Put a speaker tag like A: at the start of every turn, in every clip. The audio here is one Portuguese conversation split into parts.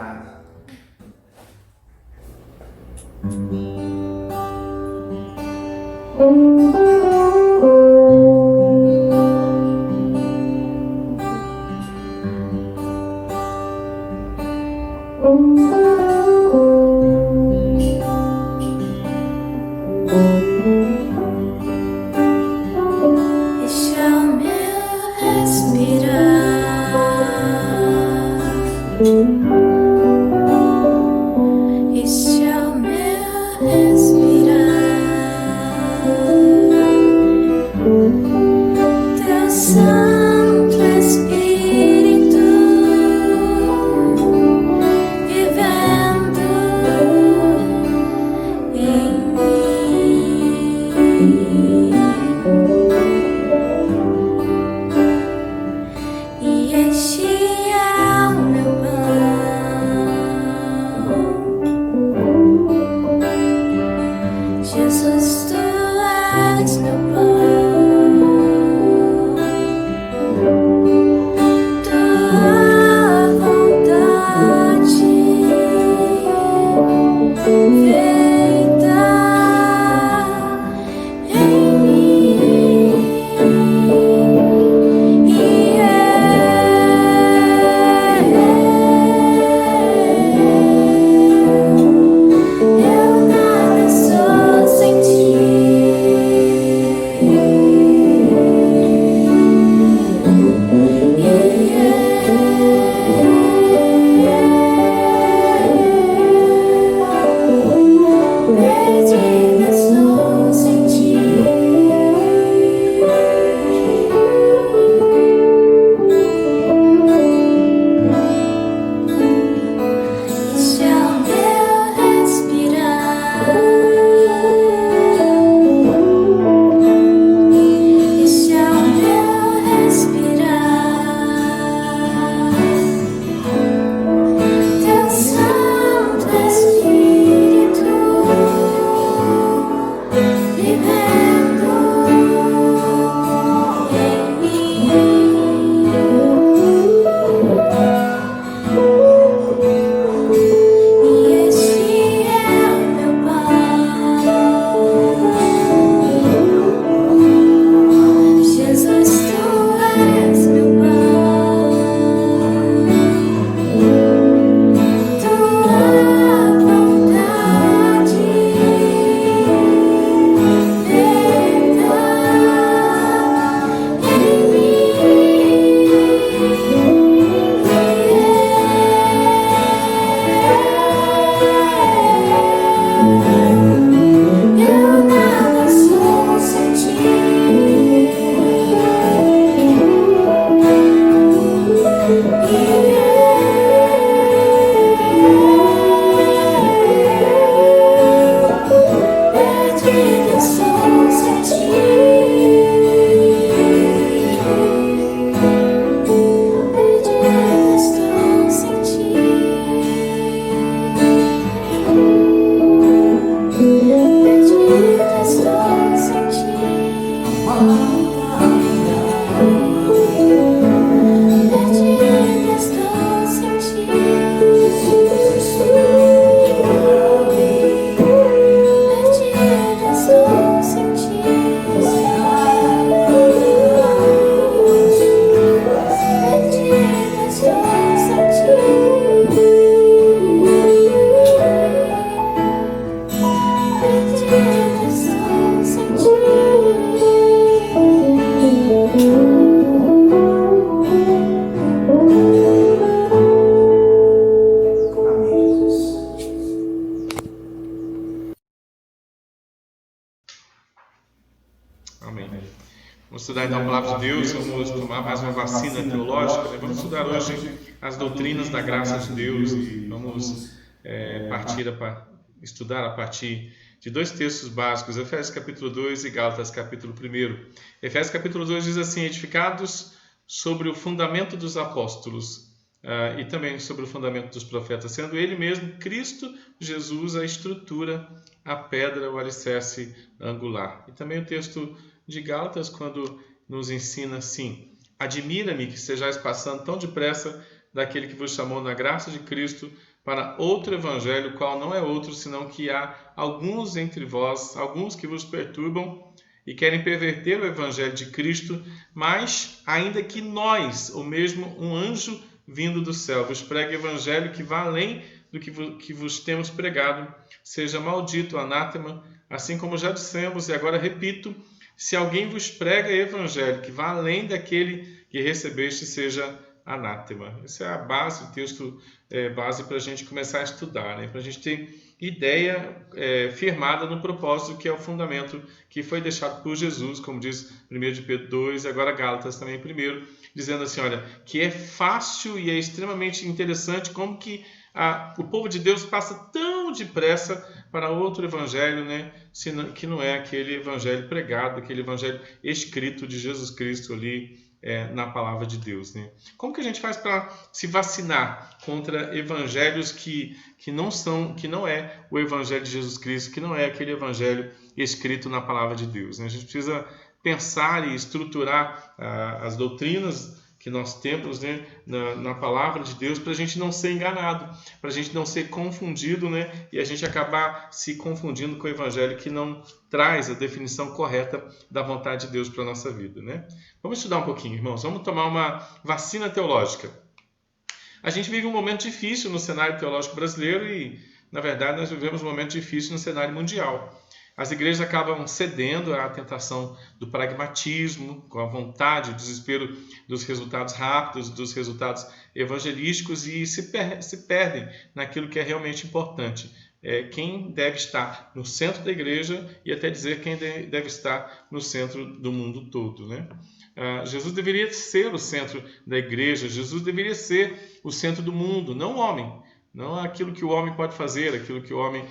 A: vontade.
B: Vamos estudar então a palavra de Deus, vamos tomar mais uma vacina teológica, né? Vamos estudar hoje as doutrinas da graça de Deus e vamos estudar a partir de dois textos básicos, Efésios capítulo 2 e Gálatas capítulo 1. Efésios capítulo 2 diz assim: edificados sobre o fundamento dos apóstolos e também sobre o fundamento dos profetas, sendo ele mesmo, Cristo Jesus, a estrutura, a pedra, o alicerce angular. E também o texto de Gálatas, quando nos ensina assim: admira-me que estejais passando tão depressa daquele que vos chamou na graça de Cristo para outro evangelho, qual não é outro, senão que há alguns entre vós, alguns que vos perturbam e querem perverter o evangelho de Cristo, mas ainda que nós, ou mesmo um anjo vindo do céu, vos pregue evangelho que vá além do que vos temos pregado, seja maldito, anátema, assim como já dissemos, e agora repito, se alguém vos prega evangelho que vá além daquele que recebeste, seja anátema. Essa é a base, o texto base para a gente começar a estudar, né? Para a gente ter ideia firmada no propósito, que é o fundamento que foi deixado por Jesus, como diz 1 de Pedro 2, agora Gálatas também 1, dizendo assim, olha, que é fácil e é extremamente interessante como que o povo de Deus passa tão depressa para outro evangelho, né? Que não é aquele evangelho pregado, aquele evangelho escrito de Jesus Cristo ali na palavra de Deus, né? Como que a gente faz para se vacinar contra evangelhos que não é o evangelho de Jesus Cristo, que não é aquele evangelho escrito na palavra de Deus, né? A gente precisa pensar e estruturar as doutrinas que nós temos, né, na palavra de Deus, para a gente não ser enganado, para a gente não ser confundido, né, e a gente acabar se confundindo com o evangelho que não traz a definição correta da vontade de Deus para a nossa vida, né? Vamos estudar um pouquinho, irmãos. Vamos tomar uma vacina teológica. A gente vive um momento difícil no cenário teológico brasileiro e, na verdade, nós vivemos um momento difícil no cenário mundial. As igrejas acabam cedendo à tentação do pragmatismo, com a vontade, o desespero dos resultados rápidos, dos resultados evangelísticos e se perdem naquilo que é realmente importante. Quem deve estar no centro da igreja e até dizer quem deve estar no centro do mundo todo, né? Jesus deveria ser o centro da igreja, Jesus deveria ser o centro do mundo, não o homem, não aquilo que o homem pode fazer, aquilo que o homem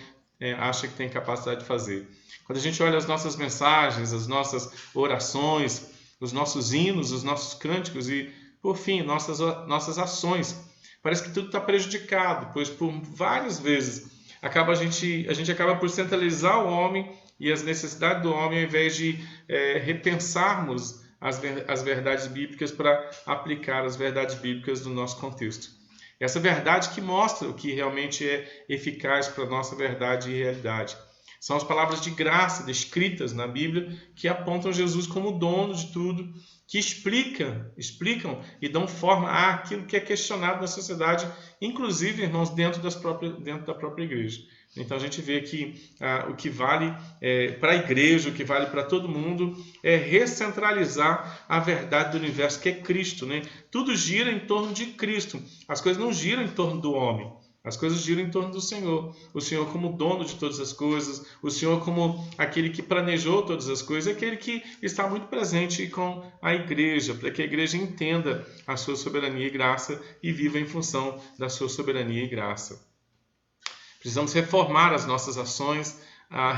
B: acha que tem capacidade de fazer. Quando a gente olha as nossas mensagens, as nossas orações, os nossos hinos, os nossos cânticos e, por fim, nossas ações, parece que tudo está prejudicado, pois por várias vezes a gente acaba por centralizar o homem e as necessidades do homem, ao invés de repensarmos as verdades bíblicas para aplicar as verdades bíblicas no nosso contexto. Essa verdade que mostra o que realmente é eficaz para a nossa verdade e realidade. São as palavras de graça descritas na Bíblia que apontam Jesus como dono de tudo, que explicam e dão forma àquilo que é questionado na sociedade, inclusive, irmãos, dentro da própria igreja. Então a gente vê que o que vale para a igreja, o que vale para todo mundo, é recentralizar a verdade do universo, que é Cristo, né? Tudo gira em torno de Cristo. As coisas não giram em torno do homem. As coisas giram em torno do Senhor. O Senhor como dono de todas as coisas, o Senhor como aquele que planejou todas as coisas, aquele que está muito presente com a igreja, para que a igreja entenda a sua soberania e graça e viva em função da sua soberania e graça. Precisamos reformar as nossas ações,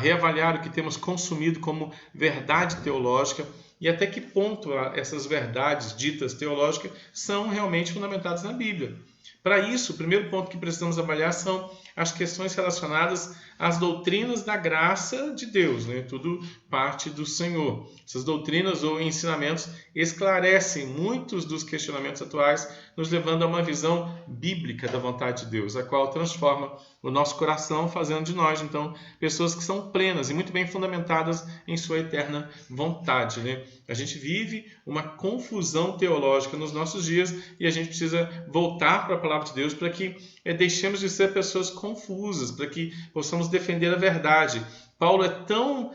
B: reavaliar o que temos consumido como verdade teológica e até que ponto essas verdades ditas teológicas são realmente fundamentadas na Bíblia. Para isso, o primeiro ponto que precisamos avaliar são as questões relacionadas às doutrinas da graça de Deus, né? Tudo parte do Senhor. Essas doutrinas ou ensinamentos esclarecem muitos dos questionamentos atuais, nos levando a uma visão bíblica da vontade de Deus, a qual transforma o nosso coração, fazendo de nós, então, pessoas que são plenas e muito bem fundamentadas em sua eterna vontade, né? A gente vive uma confusão teológica nos nossos dias e a gente precisa voltar para a palavra de Deus para que deixemos de ser pessoas confusas, para que possamos defender a verdade. Paulo é tão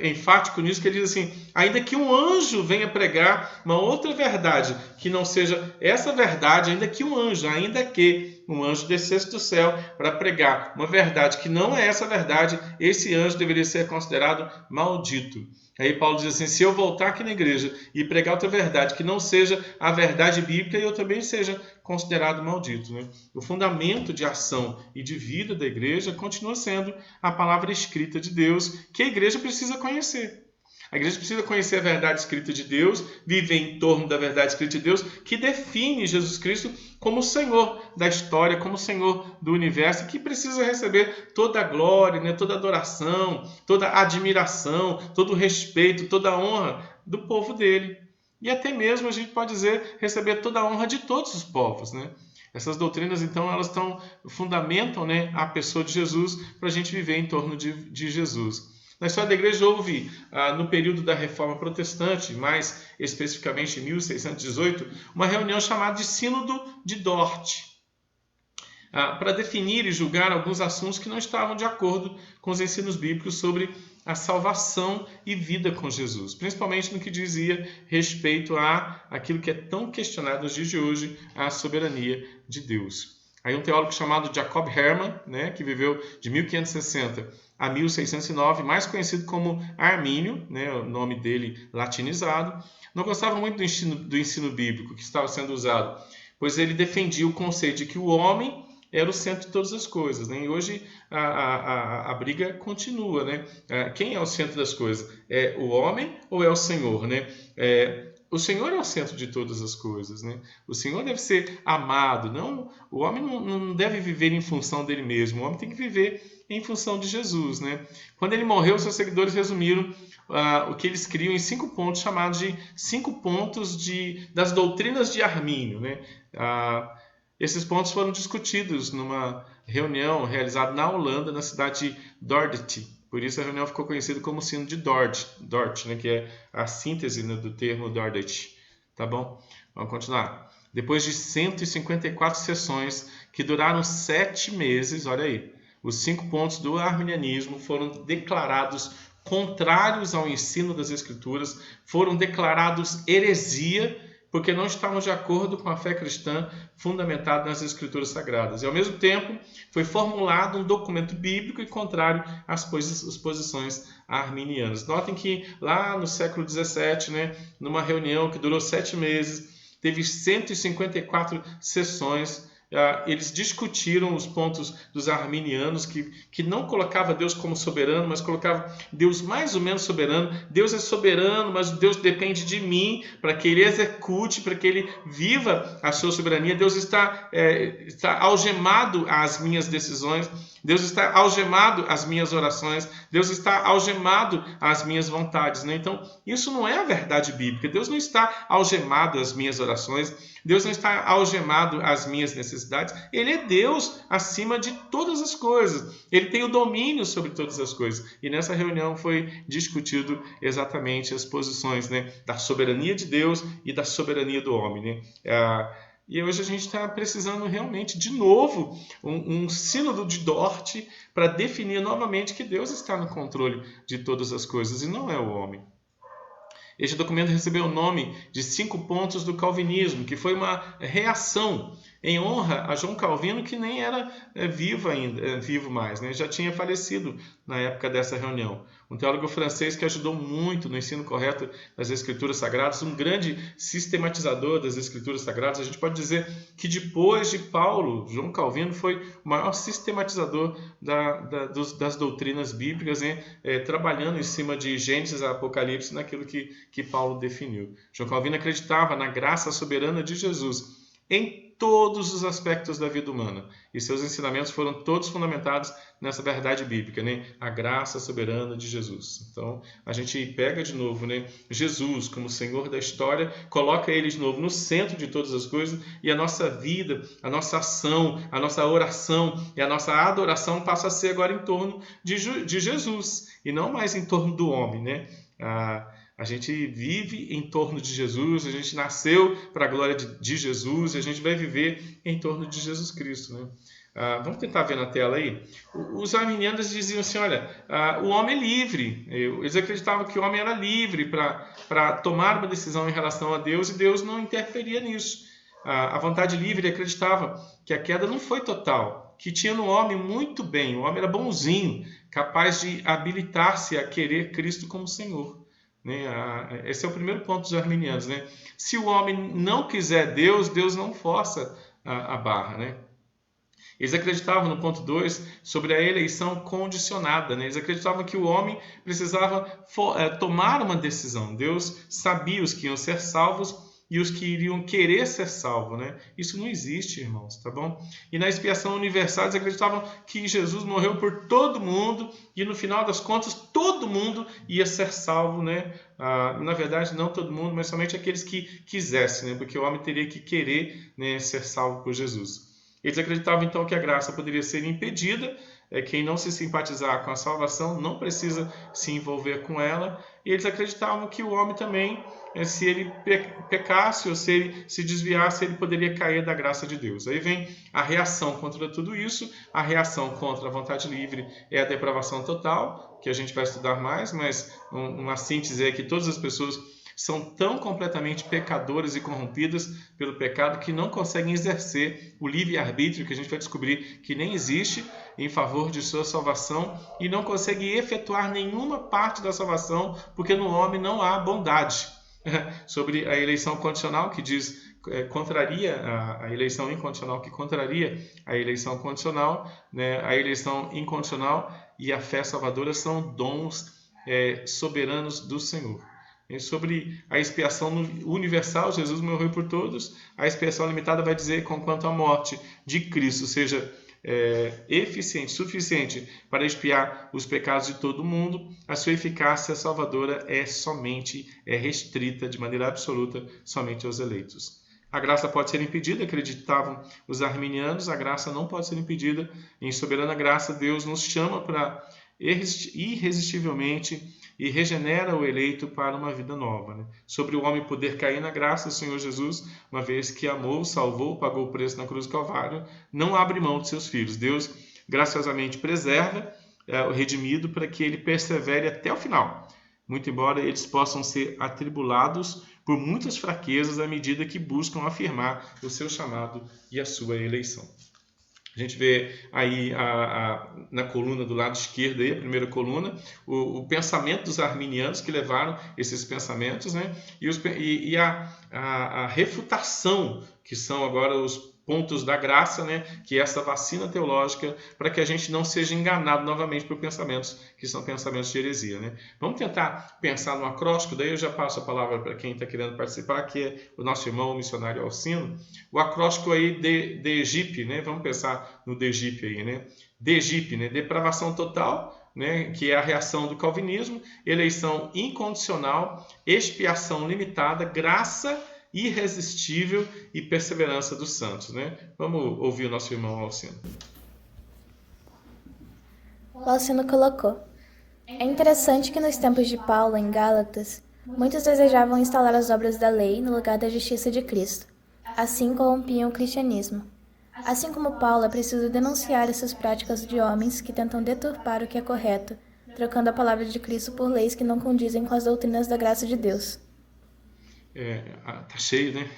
B: enfático nisso que ele diz assim, ainda que um anjo venha pregar uma outra verdade, que não seja essa verdade, ainda que um anjo descesse do céu para pregar uma verdade que não é essa verdade, esse anjo deveria ser considerado maldito. Aí Paulo diz assim, se eu voltar aqui na igreja e pregar outra verdade que não seja a verdade bíblica, eu também seja considerado maldito, né? O fundamento de ação e de vida da igreja continua sendo a palavra escrita de Deus, que a igreja precisa conhecer. A igreja precisa conhecer a verdade escrita de Deus, viver em torno da verdade escrita de Deus, que define Jesus Cristo como o Senhor da história, como o Senhor do universo, que precisa receber toda a glória, né, toda a adoração, toda a admiração, todo o respeito, toda a honra do povo dele. E até mesmo, a gente pode dizer, receber toda a honra de todos os povos, né? Essas doutrinas, então, elas fundamentam, né, a pessoa de Jesus para a gente viver em torno de Jesus. Na história da igreja houve, no período da Reforma Protestante, mais especificamente em 1618, uma reunião chamada de Sínodo de Dort, para definir e julgar alguns assuntos que não estavam de acordo com os ensinos bíblicos sobre a salvação e vida com Jesus, principalmente no que dizia respeito àquilo que é tão questionado nos dias de hoje, a soberania de Deus. Aí um teólogo chamado Jacob Hermann, né, que viveu de 1560 a 1609, mais conhecido como Armínio, né, o nome dele latinizado, não gostava muito do ensino bíblico que estava sendo usado, pois ele defendia o conceito de que o homem era o centro de todas as coisas, né? E hoje a briga continua, né? Quem é o centro das coisas? É o homem ou é o Senhor, né? O Senhor é o centro de todas as coisas, né? O Senhor deve ser amado, não, o homem não deve viver em função dele mesmo, o homem tem que viver em função de Jesus, né? Quando ele morreu, seus seguidores resumiram o que eles criam em 5 pontos, chamados de 5 pontos das doutrinas de Armínio, né? Esses pontos foram discutidos numa reunião realizada na Holanda, na cidade de Dordrecht. Por isso a reunião ficou conhecida como Sínodo de Dort, né, que é a síntese, né, do termo Dordrecht. Tá bom? Vamos continuar. Depois de 154 sessões que duraram 7 meses, olha aí, os 5 pontos do arminianismo foram declarados contrários ao ensino das Escrituras, foram declarados heresia, porque não estavam de acordo com a fé cristã fundamentada nas Escrituras Sagradas. E, ao mesmo tempo, foi formulado um documento bíblico e contrário às posições arminianas. Notem que lá no século XVII, né, numa reunião que durou 7 meses, teve 154 sessões. Eles discutiram os pontos dos arminianos, que não colocava Deus como soberano, mas colocava Deus mais ou menos soberano. Deus é soberano, mas Deus depende de mim para que ele execute, para que ele viva a sua soberania. Deus está algemado às minhas decisões, Deus está algemado às minhas orações, Deus está algemado às minhas vontades, né? Então, isso não é a verdade bíblica. Deus não está algemado às minhas orações, Deus não está algemado às minhas necessidades. Ele é Deus acima de todas as coisas. Ele tem o domínio sobre todas as coisas. E nessa reunião foi discutido exatamente as posições, né, da soberania de Deus e da soberania do homem, né? E hoje a gente está precisando realmente, de novo, um sínodo de Dort para definir novamente que Deus está no controle de todas as coisas e não é o homem. Este documento recebeu o nome de 5 pontos do calvinismo, que foi uma reação em honra a João Calvino, que nem era vivo mais, né? Já tinha falecido na época dessa reunião. Um teólogo francês que ajudou muito no ensino correto das Escrituras Sagradas, um grande sistematizador das Escrituras Sagradas. A gente pode dizer que depois de Paulo, João Calvino foi o maior sistematizador das doutrinas bíblicas, né? Trabalhando em cima de Gênesis a Apocalipse, naquilo que Paulo definiu. João Calvino acreditava na graça soberana de Jesus em todos os aspectos da vida humana. E seus ensinamentos foram todos fundamentados nessa verdade bíblica, né? A graça soberana de Jesus. Então, a gente pega de novo, né, Jesus como Senhor da história, coloca ele de novo no centro de todas as coisas, e a nossa vida, a nossa ação, a nossa oração e a nossa adoração passa a ser agora em torno de Jesus, e não mais em torno do homem, né? A gente vive em torno de Jesus, a gente nasceu para a glória de Jesus e a gente vai viver em torno de Jesus Cristo, né? Vamos tentar ver na tela aí. Os arminianos diziam assim, olha, o homem é livre. Eles acreditavam que o homem era livre para tomar uma decisão em relação a Deus e Deus não interferia nisso. A vontade livre acreditava que a queda não foi total, que tinha no homem muito bem, o homem era bonzinho, capaz de habilitar-se a querer Cristo como Senhor. Esse é o primeiro ponto dos arminianos, né? Se o homem não quiser Deus, Deus não força a barra, né? Eles acreditavam no ponto 2 sobre a eleição condicionada, né? Eles acreditavam que o homem precisava tomar uma decisão. Deus sabia os que iam ser salvos e os que iriam querer ser salvos, né? Isso não existe, irmãos, tá bom? E na expiação universal eles acreditavam que Jesus morreu por todo mundo e no final das contas todo mundo ia ser salvo, né? Na verdade não todo mundo, mas somente aqueles que quisessem, né? Porque o homem teria que querer, né, ser salvo por Jesus. Eles acreditavam então que a graça poderia ser impedida. Quem não se simpatizar com a salvação não precisa se envolver com ela. E eles acreditavam que o homem também, se ele pecasse ou se ele se desviasse, ele poderia cair da graça de Deus. Aí vem a reação contra tudo isso. A reação contra a vontade livre é a depravação total, que a gente vai estudar mais, mas uma síntese é que todas as pessoas são tão completamente pecadoras e corrompidas pelo pecado que não conseguem exercer o livre-arbítrio, que a gente vai descobrir que nem existe, em favor de sua salvação, e não conseguem efetuar nenhuma parte da salvação, porque no homem não há bondade. Sobre a eleição condicional, que diz contraria a eleição incondicional, que contraria a eleição condicional, né? A eleição incondicional e a fé salvadora são dons soberanos do Senhor. Sobre a expiação universal, Jesus morreu por todos. A expiação limitada vai dizer conquanto a morte de Cristo seja eficiente, suficiente para expiar os pecados de todo mundo, a sua eficácia salvadora é restrita de maneira absoluta somente aos eleitos. A graça pode ser impedida, acreditavam os arminianos, a graça não pode ser impedida. Em soberana graça, Deus nos chama para irresistivelmente e regenera o eleito para uma vida nova, né? Sobre o homem poder cair na graça do Senhor Jesus, uma vez que amou, salvou, pagou o preço na cruz do Calvário, não abre mão de seus filhos. Deus graciosamente preserva o redimido para que ele persevere até o final, muito embora eles possam ser atribulados por muitas fraquezas à medida que buscam afirmar o seu chamado e a sua eleição. A gente vê aí na coluna do lado esquerdo, aí, a primeira coluna, o pensamento dos arminianos que levaram esses pensamentos, né? E a refutação, que são agora os pontos da graça, né? Que é essa vacina teológica, para que a gente não seja enganado novamente por pensamentos que são pensamentos de heresia, né? Vamos tentar pensar no acróstico, daí eu já passo a palavra para quem está querendo participar, que é o nosso irmão o missionário Alcino. O acróstico aí de Egípio, né? Vamos pensar no de Egípio aí, né? De Egípio, né? Depravação total, né? Que é a reação do calvinismo, eleição incondicional, expiação limitada, graça irresistível e perseverança dos santos, né? Vamos ouvir o nosso irmão Alcino.
A: O Alcino colocou: é interessante que nos tempos de Paulo, em Gálatas, muitos desejavam instalar as obras da lei no lugar da justiça de Cristo. Assim corrompiam o cristianismo. Assim como Paulo, é preciso denunciar essas práticas de homens que tentam deturpar o que é correto, trocando a palavra de Cristo por leis que não condizem com as doutrinas da graça de Deus.
B: Tá cheio, né?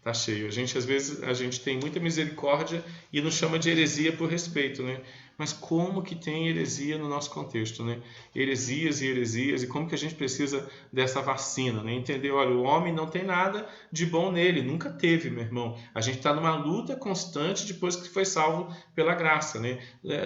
B: Tá cheio. Às vezes, a gente tem muita misericórdia e nos chama de heresia por respeito, né? Mas como que tem heresia no nosso contexto, né? Heresias, e como que a gente precisa dessa vacina, né? Entender, olha, o homem não tem nada de bom nele, nunca teve, meu irmão. A gente está numa luta constante depois que foi salvo pela graça, né?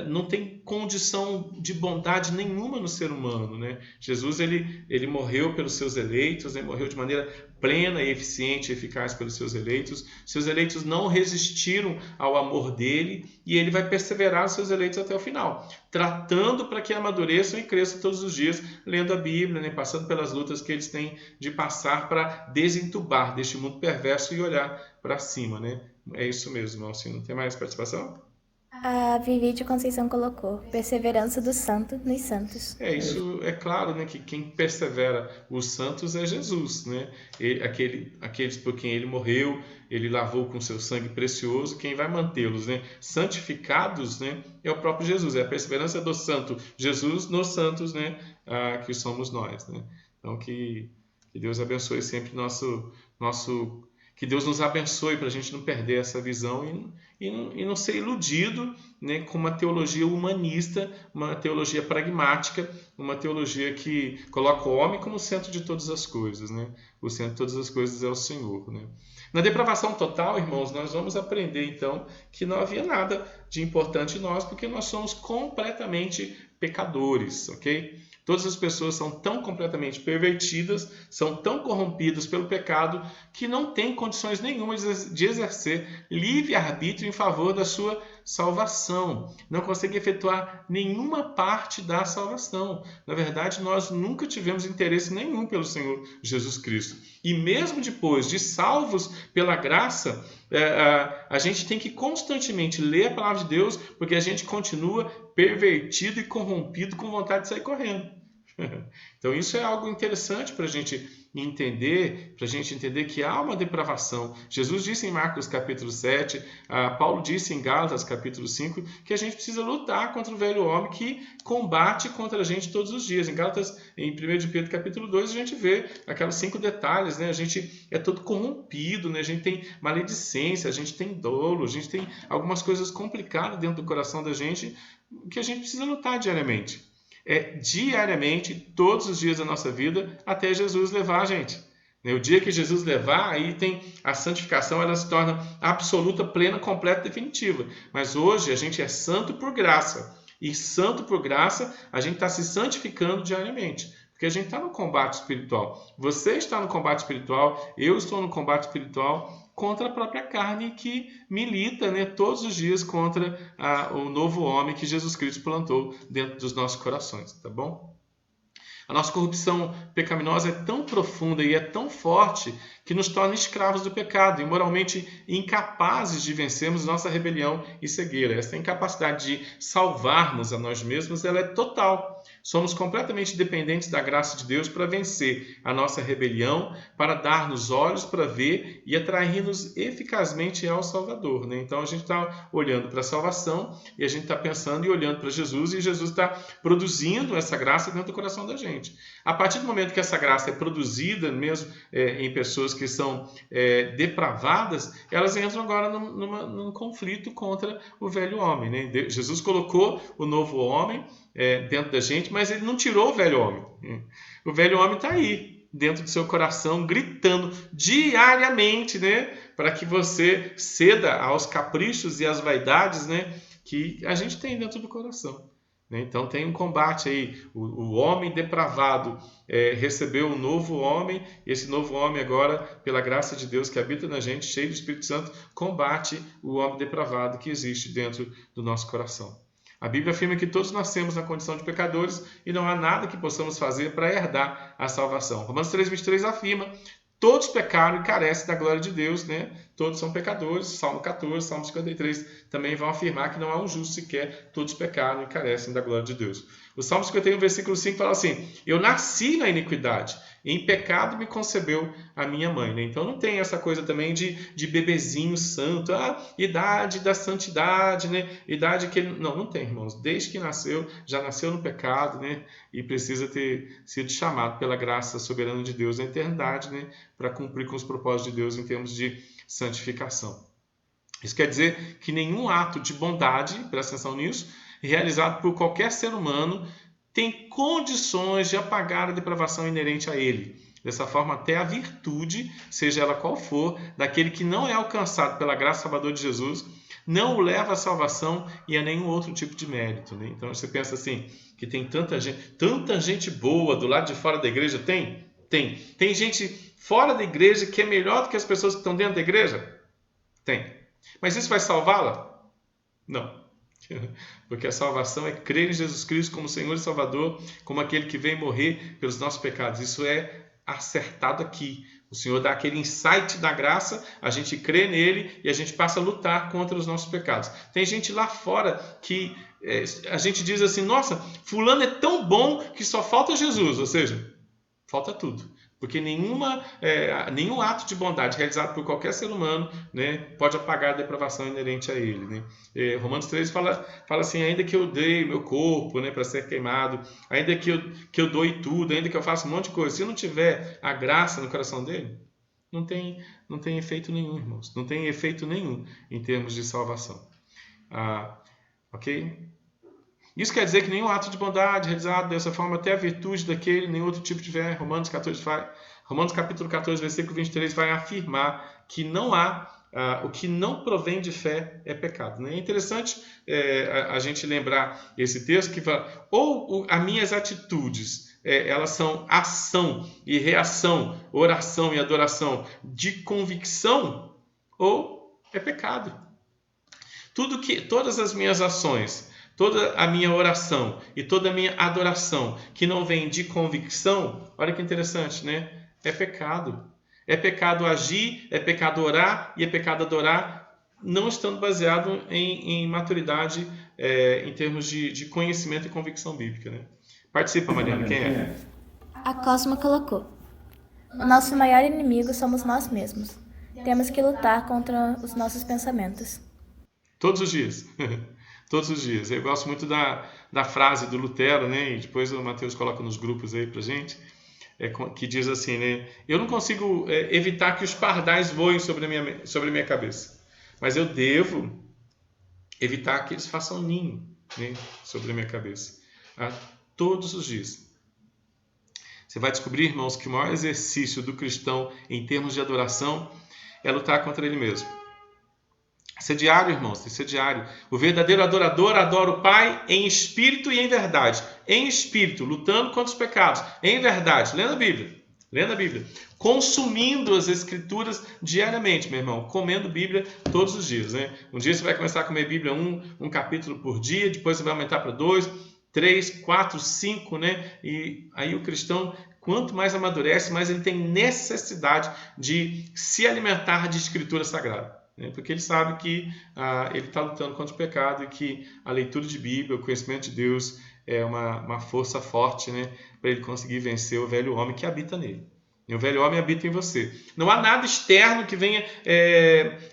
B: Não tem condição de bondade nenhuma no ser humano, né? Jesus, ele morreu pelos seus eleitos, né? Morreu de maneira plena e eficiente e eficaz pelos seus eleitos. Seus eleitos não resistiram ao amor dele e ele vai perseverar os seus eleitos até o final, tratando para que amadureçam e cresçam todos os dias, lendo a Bíblia, né? Passando pelas lutas que eles têm de passar para desentubar deste mundo perverso e olhar para cima, né? É isso mesmo, Alcino. Tem mais participação?
A: A Vivi de Conceição colocou: perseverança do santo nos santos.
B: Isso é claro, né, que quem persevera os santos é Jesus, né? Aqueles por quem ele morreu, ele lavou com seu sangue precioso, quem vai mantê-los, né, santificados, né, é o próprio Jesus, é a perseverança do santo Jesus nos santos, né, que somos nós, né? Então que Deus abençoe sempre que Deus nos abençoe para a gente não perder essa visão e não ser iludido, né, com uma teologia humanista, uma teologia pragmática, uma teologia que coloca o homem como centro de todas as coisas, né? O centro de todas as coisas é o Senhor, né? Na depravação total, irmãos, nós vamos aprender então que não havia nada de importante em nós, porque nós somos completamente pecadores, ok? Todas as pessoas são tão completamente pervertidas, são tão corrompidas pelo pecado, que não têm condições nenhuma de exercer livre-arbítrio em favor da sua salvação. Não conseguem efetuar nenhuma parte da salvação. Na verdade, nós nunca tivemos interesse nenhum pelo Senhor Jesus Cristo. E mesmo depois de salvos pela graça, a gente tem que constantemente ler a palavra de Deus, porque a gente continua pervertido e corrompido com vontade de sair correndo. Então isso é algo interessante para a gente entender que há uma depravação. Jesus disse em Marcos capítulo 7, Paulo disse em Gálatas capítulo 5, que a gente precisa lutar contra o velho homem que combate contra a gente todos os dias. Em Gálatas, em 1 de Pedro capítulo 2, a gente vê aqueles 5 detalhes, né? A gente é todo corrompido, né? A gente tem maledicência, a gente tem dolo, a gente tem algumas coisas complicadas dentro do coração da gente que a gente precisa lutar diariamente. Diariamente, todos os dias da nossa vida, até Jesus levar a gente. O dia que Jesus levar, aí tem a santificação, ela se torna absoluta, plena, completa, definitiva. Mas hoje a gente é santo por graça. E santo por graça, a gente está se santificando diariamente. Porque a gente está no combate espiritual. Você está no combate espiritual, eu estou no combate espiritual contra a própria carne que milita, né, todos os dias contra o novo homem que Jesus Cristo plantou dentro dos nossos corações, tá bom? A nossa corrupção pecaminosa é tão profunda e é tão forte que nos torna escravos do pecado e moralmente incapazes de vencermos nossa rebelião e cegueira. Essa incapacidade de salvarmos a nós mesmos, ela é total. Somos completamente dependentes da graça de Deus para vencer a nossa rebelião, para dar-nos olhos para ver e atrair-nos eficazmente ao Salvador, né? Então a gente está olhando para a salvação e a gente está pensando e olhando para Jesus, e Jesus está produzindo essa graça dentro do coração da gente. A partir do momento que essa graça é produzida mesmo em pessoas que são depravadas, elas entram agora num conflito contra o velho homem, né? Jesus colocou o novo homem dentro da gente, mas ele não tirou o velho homem. O velho homem está aí, dentro do seu coração, gritando diariamente, né, para que você ceda aos caprichos e às vaidades, né, que a gente tem dentro do coração. Então tem um combate aí. O homem depravado recebeu um novo homem, e esse novo homem agora, pela graça de Deus que habita na gente, cheio do Espírito Santo, combate o homem depravado que existe dentro do nosso coração. A Bíblia afirma que todos nascemos na condição de pecadores e não há nada que possamos fazer para herdar a salvação. Romanos 3,23 afirma: todos pecaram e carecem da glória de Deus, né? Todos são pecadores. Salmo 14, Salmo 53 também vão afirmar que não há um justo sequer, todos pecaram e carecem da glória de Deus. O Salmo 51, versículo 5 fala assim: eu nasci na iniquidade, em pecado me concebeu a minha mãe. Né? Então não tem essa coisa também de bebezinho santo, idade da santidade, né? Idade que ele... Não tem, irmãos. Desde que nasceu, já nasceu no pecado, né? E precisa ter sido chamado pela graça soberana de Deus na eternidade, né? Para cumprir com os propósitos de Deus em termos de santificação. Isso quer dizer que nenhum ato de bondade, presta atenção nisso, realizado por qualquer ser humano, tem condições de apagar a depravação inerente a ele. Dessa forma, até a virtude, seja ela qual for, daquele que não é alcançado pela graça salvadora de Jesus, não o leva à salvação e a nenhum outro tipo de mérito. Né? Então você pensa assim, que tem tanta gente boa do lado de fora da igreja? Tem. Tem gente fora da igreja que é melhor do que as pessoas que estão dentro da igreja? Tem. Mas isso vai salvá-la? Não. Porque a salvação é crer em Jesus Cristo como Senhor e Salvador, como aquele que veio morrer pelos nossos pecados. Isso é acertado aqui. O Senhor dá aquele insight da graça, a gente crê nele e a gente passa a lutar contra os nossos pecados. Tem gente lá fora que a gente diz assim: nossa, fulano é tão bom que só falta Jesus. Ou seja, falta tudo. Porque nenhum ato de bondade realizado por qualquer ser humano, né, pode apagar a depravação inerente a ele. Né? Romanos 3 fala assim: ainda que eu dei meu corpo, né, para ser queimado, ainda que eu doe tudo, ainda que eu faça um monte de coisa, se não tiver a graça no coração dele, não tem efeito nenhum, irmãos. Não tem efeito nenhum em termos de salvação. Ok? Isso quer dizer que nenhum ato de bondade realizado dessa forma, até a virtude daquele, nenhum outro tipo de fé. Romanos capítulo 14, versículo 23 vai afirmar que não há o que não provém de fé é pecado. Né? É interessante a gente lembrar esse texto que fala, ou as minhas atitudes, elas são ação e reação, oração e adoração de convicção, ou é pecado. Todas as minhas ações, toda a minha oração e toda a minha adoração que não vem de convicção, olha que interessante, né? É pecado. É pecado agir, é pecado orar e é pecado adorar, não estando baseado em maturidade em termos de conhecimento e convicção bíblica. Né? Participa, Mariana. Quem é?
A: A Cosma colocou: o nosso maior inimigo somos nós mesmos. Temos que lutar contra os nossos pensamentos.
B: Todos os dias. Todos os dias. Eu gosto muito da frase do Lutero, né? E depois o Mateus coloca nos grupos aí pra gente, que diz assim, né? Eu não consigo evitar que os pardais voem sobre a minha cabeça, mas eu devo evitar que eles façam ninho, né, sobre a minha cabeça. Todos os dias. Você vai descobrir, irmãos, que o maior exercício do cristão em termos de adoração é lutar contra ele mesmo. Isso é diário, irmãos, isso é diário. O verdadeiro adorador adora o Pai em espírito e em verdade. Em espírito, lutando contra os pecados. Em verdade, lendo a Bíblia. Consumindo as Escrituras diariamente, meu irmão. Comendo Bíblia todos os dias. Né? Um dia você vai começar a comer Bíblia um capítulo por dia, depois você vai aumentar para 2, 3, 4, 5, né? E aí o cristão, quanto mais amadurece, mais ele tem necessidade de se alimentar de Escritura Sagrada. Porque ele sabe que ele está lutando contra o pecado e que a leitura de Bíblia, o conhecimento de Deus é uma força forte, né, para ele conseguir vencer o velho homem que habita nele. E o velho homem habita em você. Não há nada externo que venha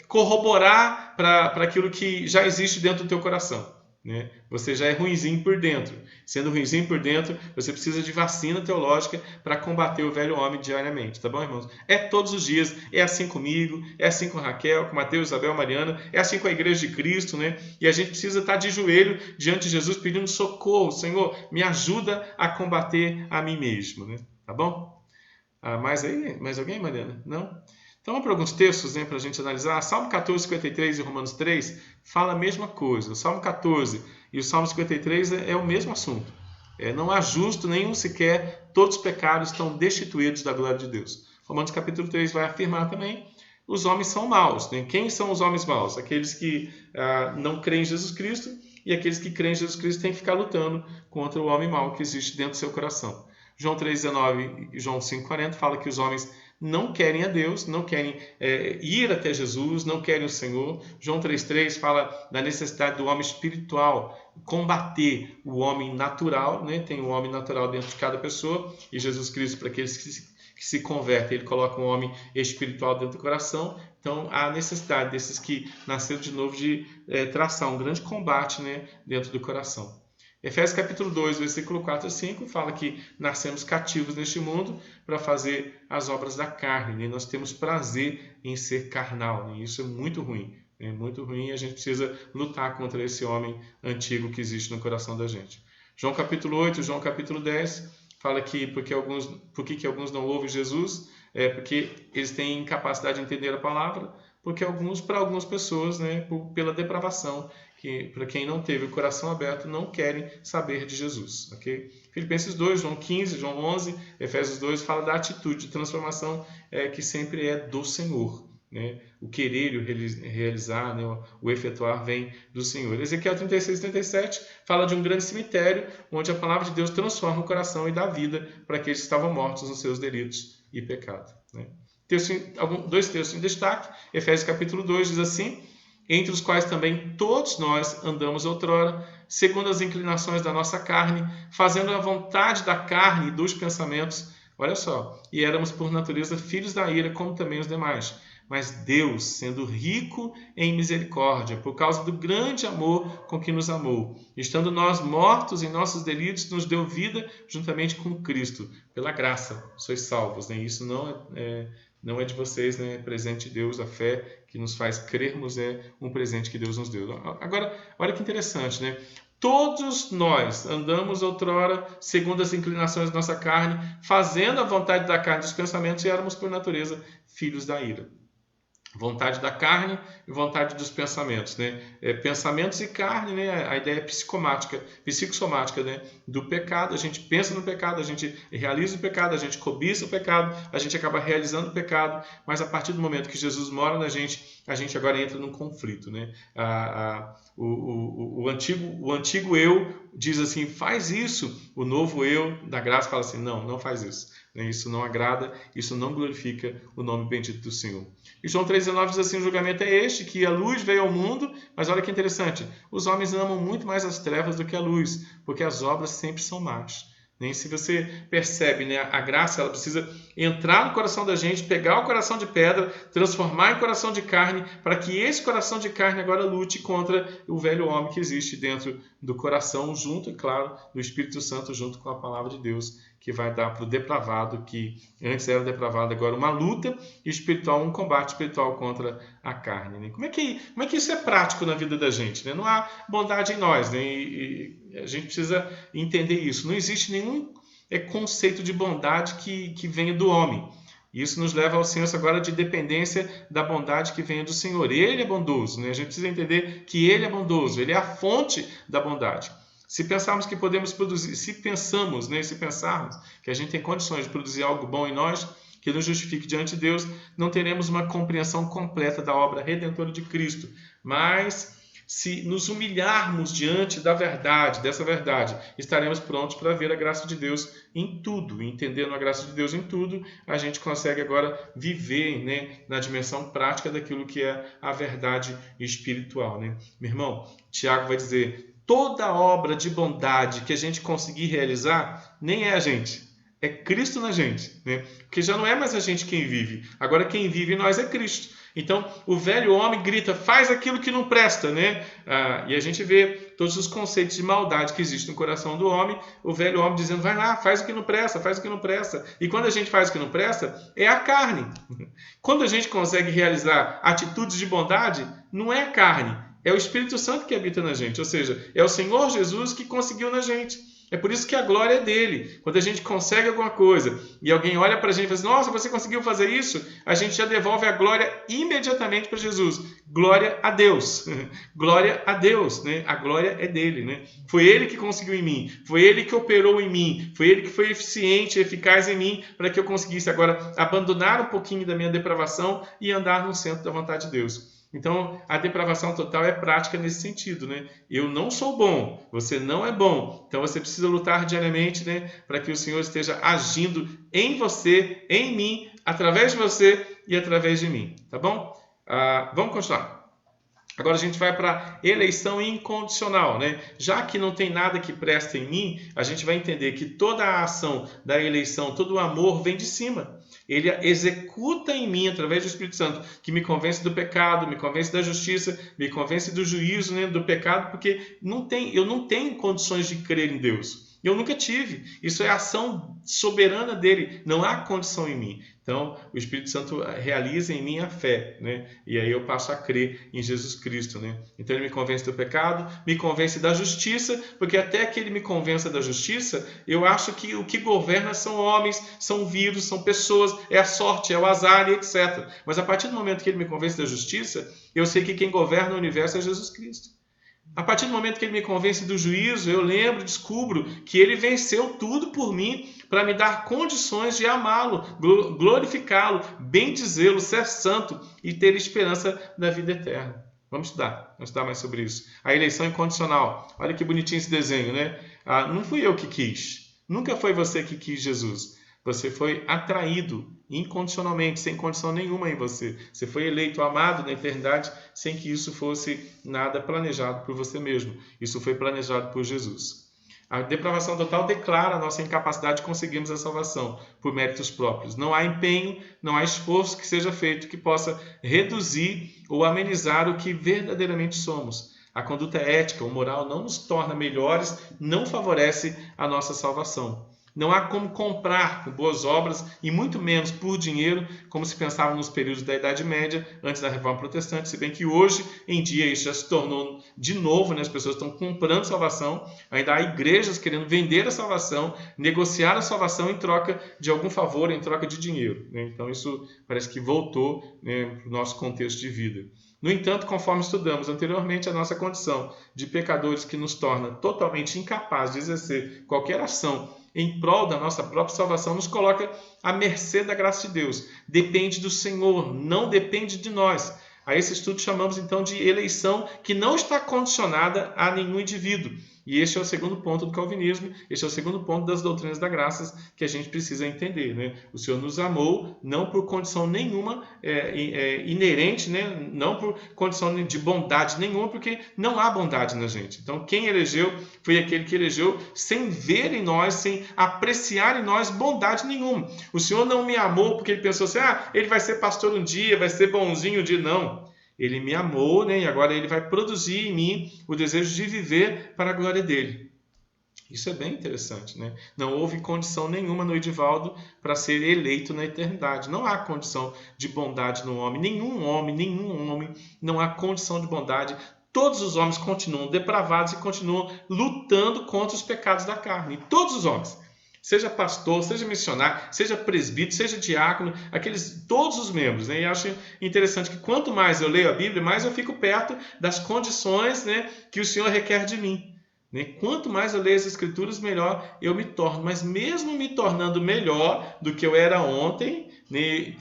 B: corroborar para aquilo que já existe dentro do teu coração. Né? Você já é ruinzinho por dentro. Sendo ruinzinho por dentro, você precisa de vacina teológica para combater o velho homem diariamente, tá bom, irmãos? É todos os dias, é assim comigo, é assim com Raquel, com Mateus, Isabel, Mariana, é assim com a Igreja de Cristo, né? E a gente precisa estar de joelho diante de Jesus pedindo socorro. Senhor, me ajuda a combater a mim mesmo, né? Tá bom? Mais alguém, Mariana? Não? Então vamos para alguns textos, né, para a gente analisar. Salmo 14, 53 e Romanos 3 fala a mesma coisa. O Salmo 14 e o Salmo 53 é o mesmo assunto. Não há justo nenhum sequer, todos os pecados estão destituídos da glória de Deus. Romanos capítulo 3 vai afirmar também, os homens são maus. Né? Quem são os homens maus? Aqueles que não creem em Jesus Cristo, e aqueles que creem em Jesus Cristo têm que ficar lutando contra o homem mau que existe dentro do seu coração. João 3,19 e João 5,40 fala que os homens não querem a Deus, não querem ir até Jesus, não querem o Senhor. João 3,3 fala da necessidade do homem espiritual combater o homem natural, né? Tem um homem natural dentro de cada pessoa, e Jesus Cristo, para aqueles que se convertem, ele coloca um homem espiritual dentro do coração. Então, há necessidade desses que nasceram de novo de traçar um grande combate, né, dentro do coração. Efésios capítulo 2, versículo 4 a 5, fala que nascemos cativos neste mundo para fazer as obras da carne. Né? Nós temos prazer em ser carnal. Né? Isso é muito ruim. É muito ruim e a gente precisa lutar contra esse homem antigo que existe no coração da gente. João capítulo 8, João capítulo 10, fala que por que alguns não ouvem Jesus? Porque eles têm incapacidade de entender a palavra, porque para algumas pessoas, né, pela depravação, que para quem não teve o coração aberto, não querem saber de Jesus. Okay? Filipenses 2, João 15, João 11, Efésios 2, fala da atitude de transformação que sempre é do Senhor. Né? O querer e o realizar, né? O efetuar vem do Senhor. Ezequiel 36, 37 fala de um grande cemitério onde a palavra de Deus transforma o coração e dá vida para aqueles que estavam mortos nos seus delitos e pecado. Né? Dois textos em destaque. Efésios capítulo 2 diz assim: entre os quais também todos nós andamos outrora, segundo as inclinações da nossa carne, fazendo a vontade da carne e dos pensamentos. Olha só, e éramos por natureza filhos da ira, como também os demais. Mas Deus, sendo rico em misericórdia, por causa do grande amor com que nos amou, estando nós mortos em nossos delitos, nos deu vida juntamente com Cristo. Pela graça sois salvos. Né? Isso não é de vocês, né? É presente de Deus. A fé que nos faz crermos é um presente que Deus nos deu. Agora, olha que interessante, né? Todos nós andamos outrora segundo as inclinações da nossa carne, fazendo a vontade da carne dos pensamentos, e éramos por natureza filhos da ira. Vontade da carne e vontade dos pensamentos, né? Pensamentos e carne, né? A ideia é psicossomática, né? Do pecado. A gente pensa no pecado, a gente realiza o pecado, a gente cobiça o pecado, a gente acaba realizando o pecado, mas a partir do momento que Jesus mora na gente, a gente agora entra num conflito, né? O antigo eu diz assim, faz isso. O novo eu da graça fala assim, não faz isso. Isso não agrada, isso não glorifica o nome bendito do Senhor. E João 3,19 diz assim, o julgamento é este, que a luz veio ao mundo, mas olha que interessante, os homens amam muito mais as trevas do que a luz, porque as obras sempre são más. Se você percebe, né, a graça ela precisa entrar no coração da gente, pegar o coração de pedra, transformar em coração de carne, para que esse coração de carne agora lute contra o velho homem que existe dentro do coração, junto, é claro, do Espírito Santo, junto com a palavra de Deus, que vai dar para o depravado, que antes era depravado, agora uma luta espiritual, um combate espiritual contra a carne. Né? Como é que isso é prático na vida da gente? Né? Não há bondade em nós, né? E a gente precisa entender isso. Não existe nenhum conceito de bondade que venha do homem. Isso nos leva ao senso agora de dependência da bondade que venha do Senhor. Ele é bondoso, né? A gente precisa entender que Ele é bondoso, Ele é a fonte da bondade. Se pensarmos que podemos produzir, se pensarmos que a gente tem condições de produzir algo bom em nós, que nos justifique diante de Deus, não teremos uma compreensão completa da obra redentora de Cristo. Mas, se nos humilharmos diante da verdade, dessa verdade, estaremos prontos para ver a graça de Deus em tudo. Entendendo a graça de Deus em tudo, a gente consegue agora viver, né, na dimensão prática daquilo que é a verdade espiritual. Né? Meu irmão, Tiago vai dizer, toda obra de bondade que a gente conseguir realizar, nem é a gente, é Cristo na gente, né? Porque já não é mais a gente quem vive, agora quem vive em nós é Cristo. Então, o velho homem grita, faz aquilo que não presta, né? E a gente vê todos os conceitos de maldade que existem no coração do homem, o velho homem dizendo, vai lá, faz o que não presta, faz o que não presta. E quando a gente faz o que não presta, é a carne. Quando a gente consegue realizar atitudes de bondade, não é a carne, é o Espírito Santo que habita na gente, ou seja, é o Senhor Jesus que conseguiu na gente. É por isso que a glória é dele. Quando a gente consegue alguma coisa e alguém olha para a gente e fala assim, nossa, você conseguiu fazer isso? A gente já devolve a glória imediatamente para Jesus. Glória a Deus. Glória a Deus. Né? A glória é dele. Né? Foi ele que conseguiu em mim. Foi ele que operou em mim. Foi ele que foi eficiente, eficaz em mim para que eu conseguisse agora abandonar um pouquinho da minha depravação e andar no centro da vontade de Deus. Então, a depravação total é prática nesse sentido, né? Eu não sou bom, você não é bom. Então, você precisa lutar diariamente, né? Para que o Senhor esteja agindo em você, em mim, através de você e através de mim, tá bom? Vamos continuar. Agora a gente vai para a eleição incondicional, né? Já que não tem nada que presta em mim, a gente vai entender que toda a ação da eleição, todo o amor vem de cima. Ele executa em mim, através do Espírito Santo, que me convence do pecado, me convence da justiça, me convence do juízo, né, do pecado, porque eu não tenho condições de crer em Deus. Eu nunca tive. Isso é a ação soberana dele. Não há condição em mim. Então, o Espírito Santo realiza em mim a fé, né? E aí eu passo a crer em Jesus Cristo, né? Então, ele me convence do pecado, me convence da justiça, porque até que ele me convença da justiça, eu acho que o que governa são homens, são vírus, são pessoas, é a sorte, é o azar e etc. Mas a partir do momento que ele me convence da justiça, eu sei que quem governa o universo é Jesus Cristo. A partir do momento que ele me convence do juízo, eu lembro, descubro que ele venceu tudo por mim para me dar condições de amá-lo, glorificá-lo, bendizê-lo, ser santo e ter esperança na vida eterna. Vamos estudar mais sobre isso. A eleição incondicional. Olha que bonitinho esse desenho, né? Não fui eu que quis. Nunca foi você que quis Jesus. Você foi atraído incondicionalmente, sem condição nenhuma em você. Você foi eleito, amado na eternidade, sem que isso fosse nada planejado por você mesmo. Isso foi planejado por Jesus. A depravação total declara a nossa incapacidade de conseguirmos a salvação por méritos próprios. Não há empenho, não há esforço que seja feito que possa reduzir ou amenizar o que verdadeiramente somos. A conduta ética ou moral não nos torna melhores, não favorece a nossa salvação. Não há como comprar por boas obras e muito menos por dinheiro, como se pensava nos períodos da Idade Média, antes da Reforma Protestante, se bem que hoje em dia isso já se tornou de novo, né? As pessoas estão comprando salvação, ainda há igrejas querendo vender a salvação, negociar a salvação em troca de algum favor, em troca de dinheiro, né? Então isso parece que voltou, né, para o nosso contexto de vida. No entanto, conforme estudamos anteriormente, a nossa condição de pecadores que nos torna totalmente incapazes de exercer qualquer ação em prol da nossa própria salvação nos coloca à mercê da graça de Deus. Depende do Senhor, não depende de nós. A esse estudo chamamos então de eleição que não está condicionada a nenhum indivíduo. E este é o segundo ponto do calvinismo, este é o segundo ponto das doutrinas da graça que a gente precisa entender, né? O Senhor nos amou não por condição nenhuma inerente, né? Não por condição de bondade nenhuma, porque não há bondade na gente. Então quem elegeu foi aquele que elegeu sem ver em nós, sem apreciar em nós bondade nenhuma. O Senhor não me amou porque ele pensou assim, ele vai ser pastor um dia, vai ser bonzinho um dia. Não. Ele me amou, né? E agora ele vai produzir em mim o desejo de viver para a glória dele. Isso é bem interessante, né? Não houve condição nenhuma no Edivaldo para ser eleito na eternidade. Não há condição de bondade no homem. Nenhum homem, não há condição de bondade. Todos os homens continuam depravados e continuam lutando contra os pecados da carne. Todos os homens. Seja pastor, seja missionário, seja presbítero, seja diácono, todos os membros, né? E acho interessante que quanto mais eu leio a Bíblia, mais eu fico perto das condições, né, que o Senhor requer de mim. Né? Quanto mais eu leio as Escrituras, melhor eu me torno. Mas mesmo me tornando melhor do que eu era ontem, né,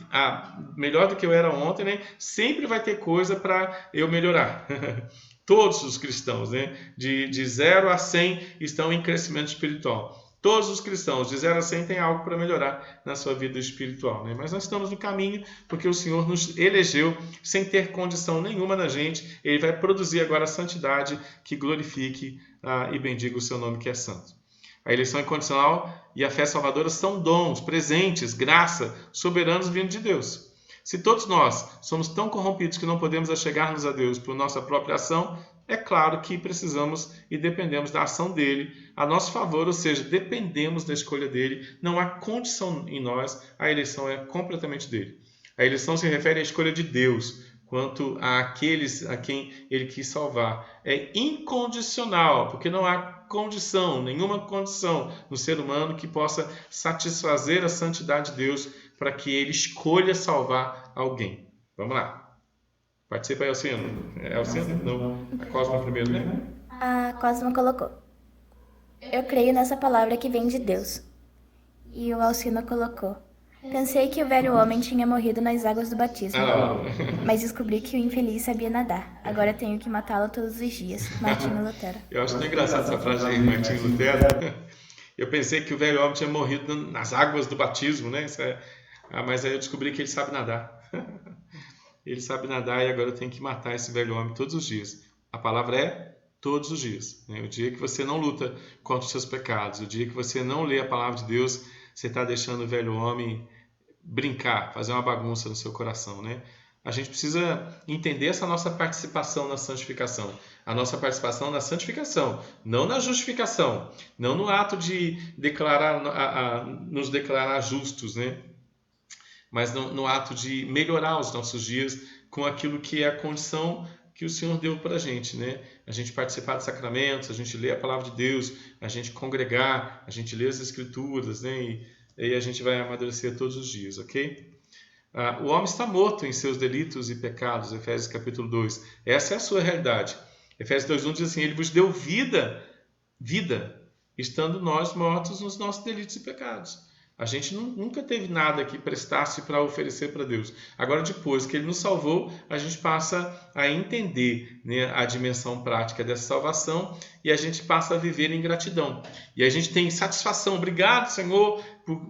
B: sempre vai ter coisa para eu melhorar. Todos os cristãos, né, de 0 a 100 estão em crescimento espiritual. Todos os cristãos, de 0 a 100, têm algo para melhorar na sua vida espiritual. Né? Mas nós estamos no caminho porque o Senhor nos elegeu sem ter condição nenhuma na gente. Ele vai produzir agora a santidade que glorifique e bendiga o seu nome que é santo. A eleição incondicional e a fé salvadora são dons, presentes, graça, soberanos vindo de Deus. Se todos nós somos tão corrompidos que não podemos achegar-nos a Deus por nossa própria ação, é claro que precisamos e dependemos da ação dele a nosso favor, ou seja, dependemos da escolha dele, não há condição em nós, a eleição é completamente dele. A eleição se refere à escolha de Deus quanto àqueles a quem ele quis salvar. É incondicional, porque não há condição, nenhuma condição no ser humano que possa satisfazer a santidade de Deus para que ele escolha salvar alguém. Vamos lá. Participa aí, Alcino. É Alcino? Não. A Cosma primeiro, né?
A: A Cosma colocou: eu creio nessa palavra que vem de Deus. E o Alcino colocou: pensei que o velho homem tinha morrido nas águas do batismo, mas descobri que o infeliz sabia nadar. Agora tenho que matá-lo todos os dias. Martinho Lutero.
B: Eu acho tão engraçado essa frase aí, Martinho Lutero. Eu pensei que o velho homem tinha morrido nas águas do batismo, né? Mas aí eu descobri que ele sabe nadar. Ele sabe nadar e agora eu tenho que matar esse velho homem todos os dias. A palavra é todos os dias. Né? O dia que você não luta contra os seus pecados, o dia que você não lê a palavra de Deus, você está deixando o velho homem brincar, fazer uma bagunça no seu coração. Né? A gente precisa entender essa nossa participação na santificação. A nossa participação na santificação, não na justificação, não no ato de nos declarar justos, né? Mas no ato de melhorar os nossos dias com aquilo que é a condição que o Senhor deu para a gente, né? A gente participar de sacramentos, a gente ler a palavra de Deus, a gente congregar, a gente ler as Escrituras, né? E aí a gente vai amadurecer todos os dias, ok? O homem está morto em seus delitos e pecados, Efésios capítulo 2. Essa é a sua realidade. Efésios 2:1 diz assim, ele vos deu vida, estando nós mortos nos nossos delitos e pecados. A gente nunca teve nada que prestasse para oferecer para Deus. Agora, depois que Ele nos salvou, a gente passa a entender, né, a dimensão prática dessa salvação e a gente passa a viver em gratidão. E a gente tem satisfação. Obrigado, Senhor,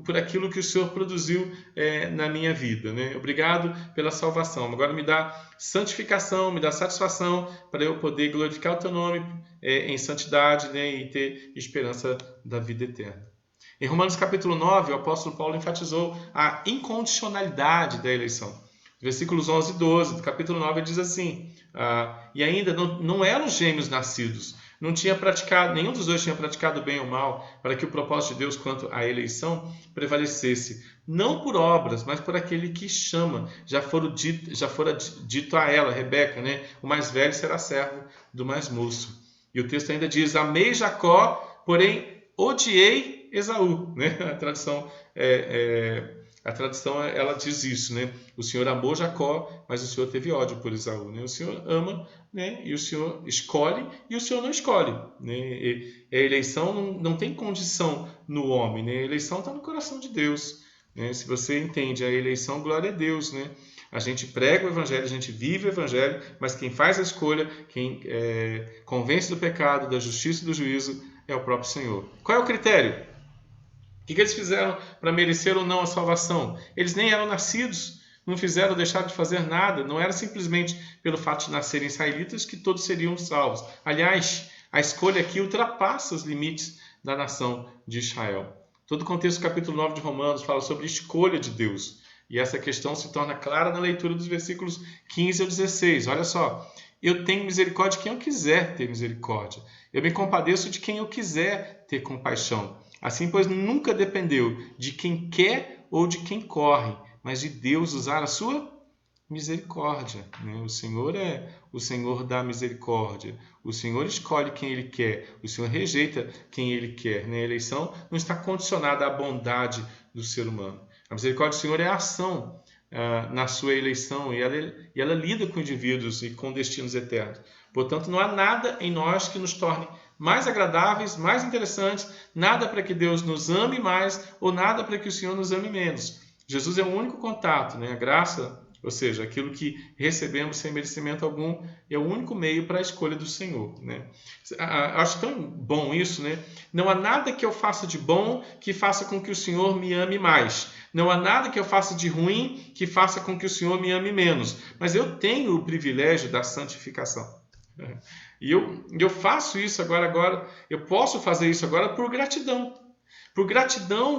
B: por aquilo que o Senhor produziu na minha vida. Né? Obrigado pela salvação. Agora me dá santificação, me dá satisfação para eu poder glorificar o Teu nome em santidade, né, e ter esperança da vida eterna. Em Romanos capítulo 9, o apóstolo Paulo enfatizou a incondicionalidade da eleição. Versículos 11 e 12 do capítulo 9 diz assim, e ainda não eram gêmeos nascidos, não tinha praticado, nenhum dos dois tinha praticado bem ou mal, para que o propósito de Deus quanto à eleição prevalecesse, não por obras, mas por aquele que chama. Já fora dito a ela, Rebeca, né? O mais velho será servo do mais moço. E o texto ainda diz: amei Jacó, porém odiei Esaú, né? A tradução ela diz isso, né? O Senhor amou Jacó, mas o Senhor teve ódio por Esaú, né? O Senhor ama, né? E o Senhor escolhe, e o Senhor não escolhe, né? E a eleição não tem condição no homem, né? A eleição está no coração de Deus, né? Se você entende a eleição, glória a Deus, né? A gente prega o Evangelho, a gente vive o Evangelho, mas quem faz a escolha, quem convence do pecado, da justiça e do juízo é o próprio Senhor. Qual é o critério? O que eles fizeram para merecer ou não a salvação? Eles nem eram nascidos, não fizeram deixar de fazer nada, não era simplesmente pelo fato de nascerem israelitas que todos seriam salvos. Aliás, a escolha aqui ultrapassa os limites da nação de Israel. Todo o contexto do capítulo 9 de Romanos fala sobre a escolha de Deus. E essa questão se torna clara na leitura dos versículos 15 ao 16. Olha só, eu tenho misericórdia de quem eu quiser ter misericórdia. Eu me compadeço de quem eu quiser ter compaixão. Assim, pois, nunca dependeu de quem quer ou de quem corre, mas de Deus usar a sua misericórdia. O Senhor é o Senhor da misericórdia. O Senhor escolhe quem Ele quer. O Senhor rejeita quem Ele quer. A eleição não está condicionada à bondade do ser humano. A misericórdia do Senhor é a ação na sua eleição e ela lida com indivíduos e com destinos eternos. Portanto, não há nada em nós que nos torne mais agradáveis, mais interessantes, nada para que Deus nos ame mais ou nada para que o Senhor nos ame menos. Jesus é o único contato, a graça, ou seja, aquilo que recebemos sem merecimento algum, é o único meio para a escolha do Senhor. Acho tão bom isso, Não há nada que eu faça de bom que faça com que o Senhor me ame mais. Não há nada que eu faça de ruim que faça com que o Senhor me ame menos. Mas eu tenho o privilégio da santificação. E eu faço isso agora, eu posso fazer isso agora por gratidão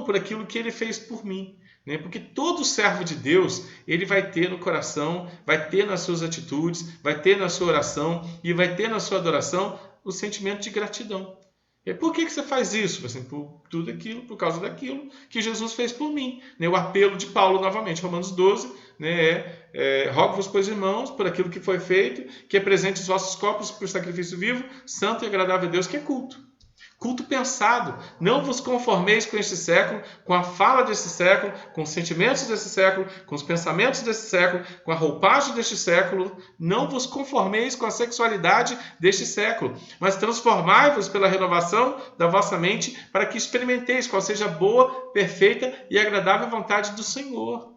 B: por aquilo que Ele fez por mim. Porque todo servo de Deus, ele vai ter no coração, vai ter nas suas atitudes, vai ter na sua oração e vai ter na sua adoração o sentimento de gratidão. E por que você faz isso? Por tudo aquilo, por causa daquilo que Jesus fez por mim. O apelo de Paulo, novamente, Romanos 12, rogo-vos, pois, irmãos, por aquilo que foi feito, que apresente os vossos corpos por sacrifício vivo, santo e agradável a Deus, que é culto. Culto pensado. Não vos conformeis com este século, com a fala deste século, com os sentimentos deste século, com os pensamentos deste século, com a roupagem deste século. Não vos conformeis com a sexualidade deste século, mas transformai-vos pela renovação da vossa mente, para que experimenteis qual seja a boa, perfeita e agradável vontade do Senhor.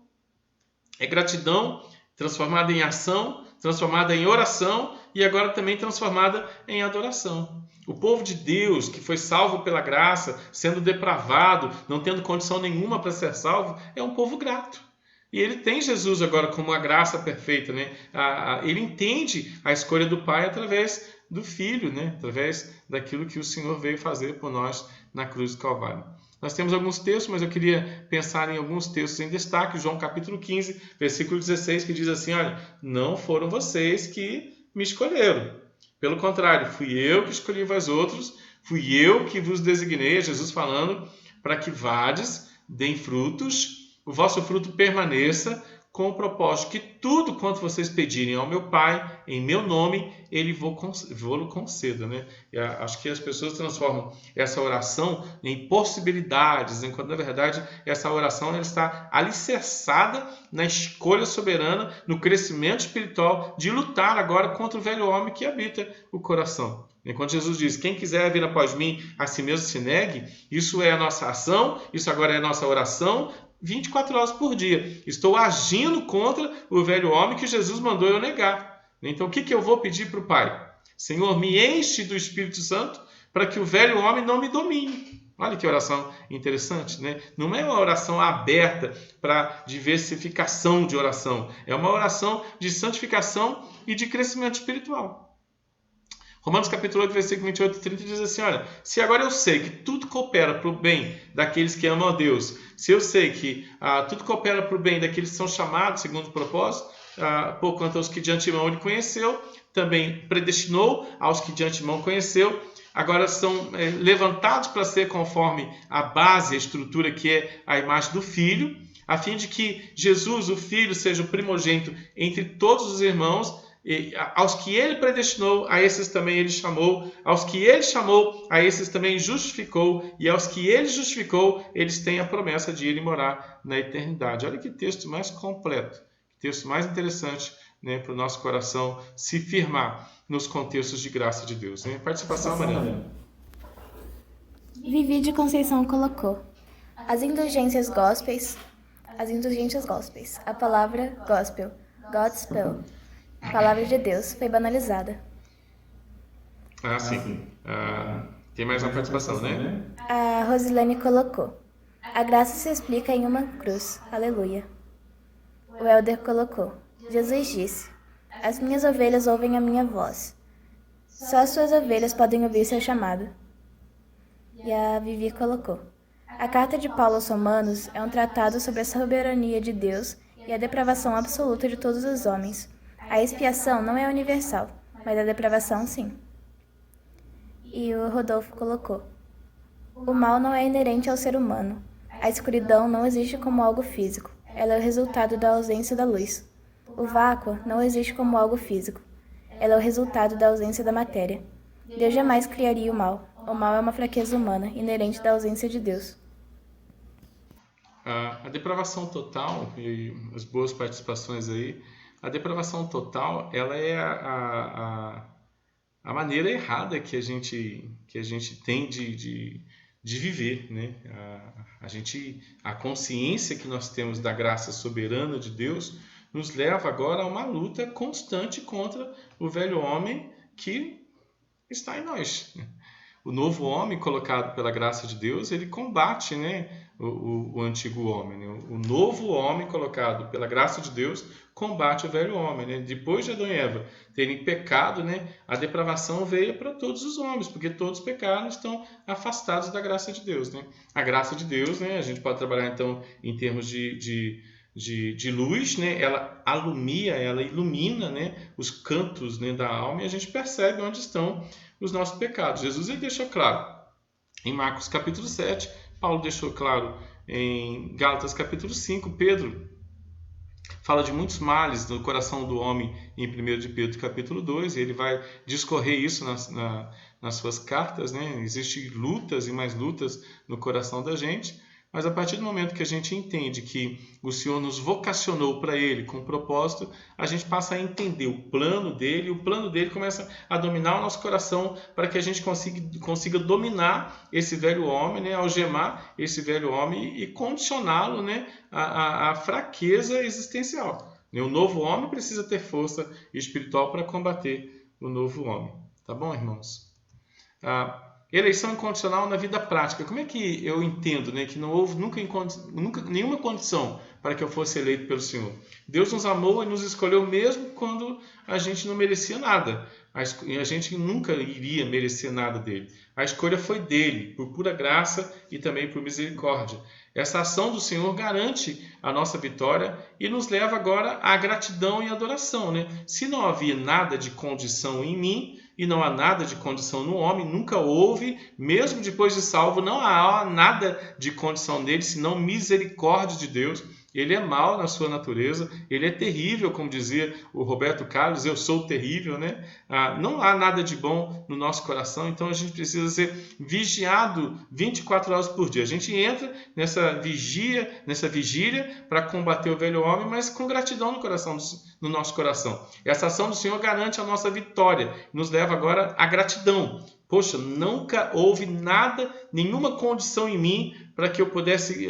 B: É gratidão transformada em ação, transformada em oração e agora também transformada em adoração. O povo de Deus, que foi salvo pela graça, sendo depravado, não tendo condição nenhuma para ser salvo, é um povo grato. E ele tem Jesus agora como a graça perfeita. Ele entende a escolha do Pai através do Filho, através daquilo que o Senhor veio fazer por nós na cruz do Calvário. Nós temos alguns textos, mas eu queria pensar em alguns textos em destaque. João capítulo 15, versículo 16, que diz assim: olha, não foram vocês que me escolheram. Pelo contrário, fui eu que escolhi vós outros, fui eu que vos designei, Jesus falando, para que vades, deem frutos, o vosso fruto permaneça, com o propósito que tudo quanto vocês pedirem ao meu Pai, em meu nome, Ele vou-lo conceda. Acho que as pessoas transformam essa oração em possibilidades, enquanto na verdade essa oração ela está alicerçada na escolha soberana, no crescimento espiritual de lutar agora contra o velho homem que habita o coração. Enquanto Jesus diz, quem quiser vir após mim, a si mesmo se negue, isso é a nossa ação, isso agora é a nossa oração, 24 horas por dia. Estou agindo contra o velho homem que Jesus mandou eu negar. Então, o que eu vou pedir para o Pai? Senhor, me enche do Espírito Santo para que o velho homem não me domine. Olha que oração interessante, Não é uma oração aberta para diversificação de oração. É uma oração de santificação e de crescimento espiritual. Romanos capítulo 8, versículo 28 e 30 diz assim, olha, se agora eu sei que tudo coopera para o bem daqueles que amam a Deus, se eu sei que tudo coopera para o bem daqueles que são chamados segundo o propósito, porquanto aos que de antemão Ele conheceu, também predestinou aos que de antemão conheceu, agora são levantados para ser conforme a base, a estrutura que é a imagem do Filho, a fim de que Jesus, o Filho, seja o primogênito entre todos os irmãos. E aos que ele predestinou, a esses também ele chamou. Aos que ele chamou, a esses também justificou. E aos que ele justificou, eles têm a promessa de irem morar na eternidade. Olha que texto mais completo, que texto mais interessante, né, para o nosso coração se firmar nos contextos de graça de Deus. Né? Participação, Mariana.
A: Vivi de Conceição colocou as indulgências gospels, a palavra gospel, gospel, palavra de Deus, foi banalizada.
B: Sim. Tem mais uma participação, né?
A: A Rosilene colocou: a graça se explica em uma cruz. Aleluia. O Helder colocou: Jesus disse: as minhas ovelhas ouvem a minha voz. Só as suas ovelhas podem ouvir seu chamado. E a Vivi colocou: a carta de Paulo aos Romanos é um tratado sobre a soberania de Deus e a depravação absoluta de todos os homens. A expiação não é universal, mas a depravação sim. E o Rodolfo colocou: o mal não é inerente ao ser humano. A escuridão não existe como algo físico. Ela é o resultado da ausência da luz. O vácuo não existe como algo físico. Ela é o resultado da ausência da matéria. Deus jamais criaria o mal. O mal é uma fraqueza humana, inerente da ausência de Deus.
B: A depravação total, e as boas participações aí, a depravação total, ela é a maneira errada que a gente tem de viver, né? A consciência que nós temos da graça soberana de Deus nos leva agora a uma luta constante contra o velho homem que está em nós. O novo homem colocado pela graça de Deus, ele combate, né, o antigo homem. Né? O novo homem colocado pela graça de Deus combate o velho homem. Né? Depois de Adão e Eva terem pecado, né, a depravação veio para todos os homens, porque todos pecaram e estão afastados da graça de Deus. Né? A graça de Deus, né, a gente pode trabalhar então em termos de luz, né? Ela alumia, ela ilumina, né, os cantos, né, da alma, e a gente percebe onde estão os nossos pecados. Jesus ele deixou claro em Marcos capítulo 7, Paulo deixou claro em Gálatas capítulo 5, Pedro fala de muitos males no coração do homem em 1 de Pedro capítulo 2, e ele vai discorrer isso nas suas cartas. Né? Existem lutas e mais lutas no coração da gente, mas a partir do momento que a gente entende que o Senhor nos vocacionou para Ele com um propósito, a gente passa a entender o plano dele, e o plano dele começa a dominar o nosso coração para que a gente consiga dominar esse velho homem, né? Algemar esse velho homem e condicioná-lo, né? à fraqueza existencial. O novo homem precisa ter força espiritual para combater o novo homem. Tá bom, irmãos? Eleição incondicional na vida prática. Como é que eu entendo, né, que não houve nunca nenhuma condição para que eu fosse eleito pelo Senhor? Deus nos amou e nos escolheu mesmo quando a gente não merecia nada. A gente nunca iria merecer nada dele. A escolha foi dele, por pura graça e também por misericórdia. Essa ação do Senhor garante a nossa vitória e nos leva agora à gratidão e adoração. Né? Se não havia nada de condição em mim, e não há nada de condição no homem, nunca houve, mesmo depois de salvo, não há nada de condição nele, senão misericórdia de Deus. Ele é mau na sua natureza, ele é terrível, como dizia o Roberto Carlos, eu sou terrível, né? Não há nada de bom no nosso coração, então a gente precisa ser vigiado 24 horas por dia. A gente entra nessa vigília para combater o velho homem, mas com gratidão no nosso coração. Essa ação do Senhor garante a nossa vitória, nos leva agora à gratidão. Poxa, nunca houve nada, nenhuma condição em mim para que eu pudesse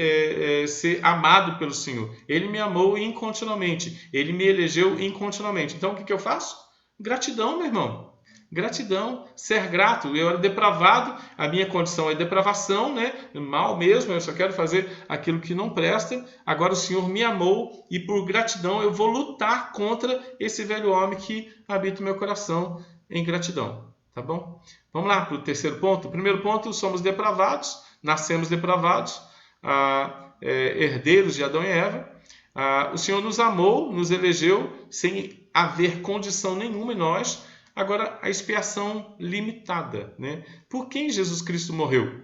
B: ser amado pelo Senhor. Ele me amou incondicionalmente. Ele me elegeu incondicionalmente. Então, o que eu faço? Gratidão, meu irmão. Gratidão, ser grato. Eu era depravado, a minha condição é depravação, né? Mal mesmo, eu só quero fazer aquilo que não presta. Agora o Senhor me amou e por gratidão eu vou lutar contra esse velho homem que habita o meu coração em gratidão. Tá bom? Vamos lá para o terceiro ponto. O primeiro ponto, somos depravados, nascemos depravados, herdeiros de Adão e Eva. O Senhor nos amou, nos elegeu sem haver condição nenhuma em nós. Agora, a expiação limitada, né? Por quem Jesus Cristo morreu?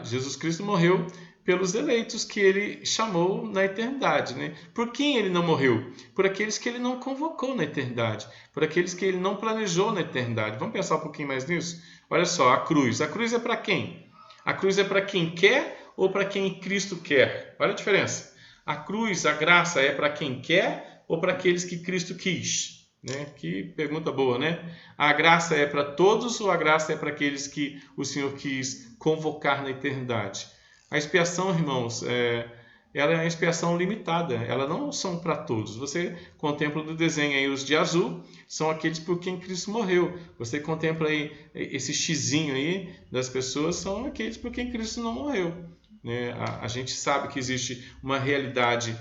B: Jesus Cristo morreu pelos eleitos que ele chamou na eternidade, né? Por quem ele não morreu? Por aqueles que ele não convocou na eternidade, por aqueles que ele não planejou na eternidade. Vamos pensar um pouquinho mais nisso? Olha só, a cruz. A cruz é para quem? A cruz é para quem quer ou para quem Cristo quer? Olha a diferença. A cruz, a graça, é para quem quer ou para aqueles que Cristo quis? Né? Que pergunta boa, né? A graça é para todos ou a graça é para aqueles que o Senhor quis convocar na eternidade? A expiação, irmãos, ela é uma expiação limitada. Ela não são para todos. Você contempla no desenho aí os de azul, são aqueles por quem Cristo morreu. Você contempla aí esse xizinho aí das pessoas, são aqueles por quem Cristo não morreu. Né? A gente sabe que existe uma realidade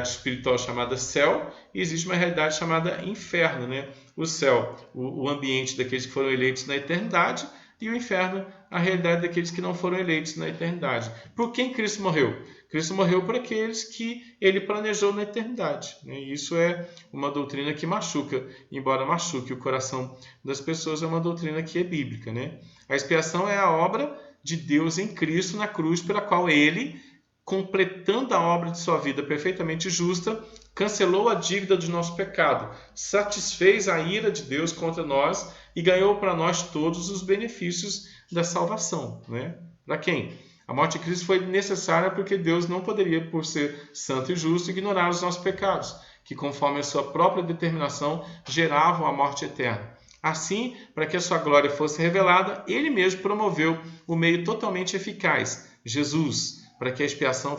B: espiritual chamada céu e existe uma realidade chamada inferno, né? O céu, o ambiente daqueles que foram eleitos na eternidade, e o inferno, a realidade daqueles que não foram eleitos na eternidade. Por quem Cristo morreu? Cristo morreu por aqueles que ele planejou na eternidade, né? E isso é uma doutrina que machuca, embora machuque o coração das pessoas, é uma doutrina que é bíblica, né? A expiação é a obra de Deus em Cristo na cruz, pela qual ele, completando a obra de sua vida perfeitamente justa, cancelou a dívida do nosso pecado, satisfez a ira de Deus contra nós e ganhou para nós todos os benefícios da salvação. Né? Para quem? A morte de Cristo foi necessária porque Deus não poderia, por ser santo e justo, ignorar os nossos pecados, que conforme a sua própria determinação geravam a morte eterna. Assim, para que a sua glória fosse revelada, ele mesmo promoveu o meio totalmente eficaz, Jesus, para que a expiação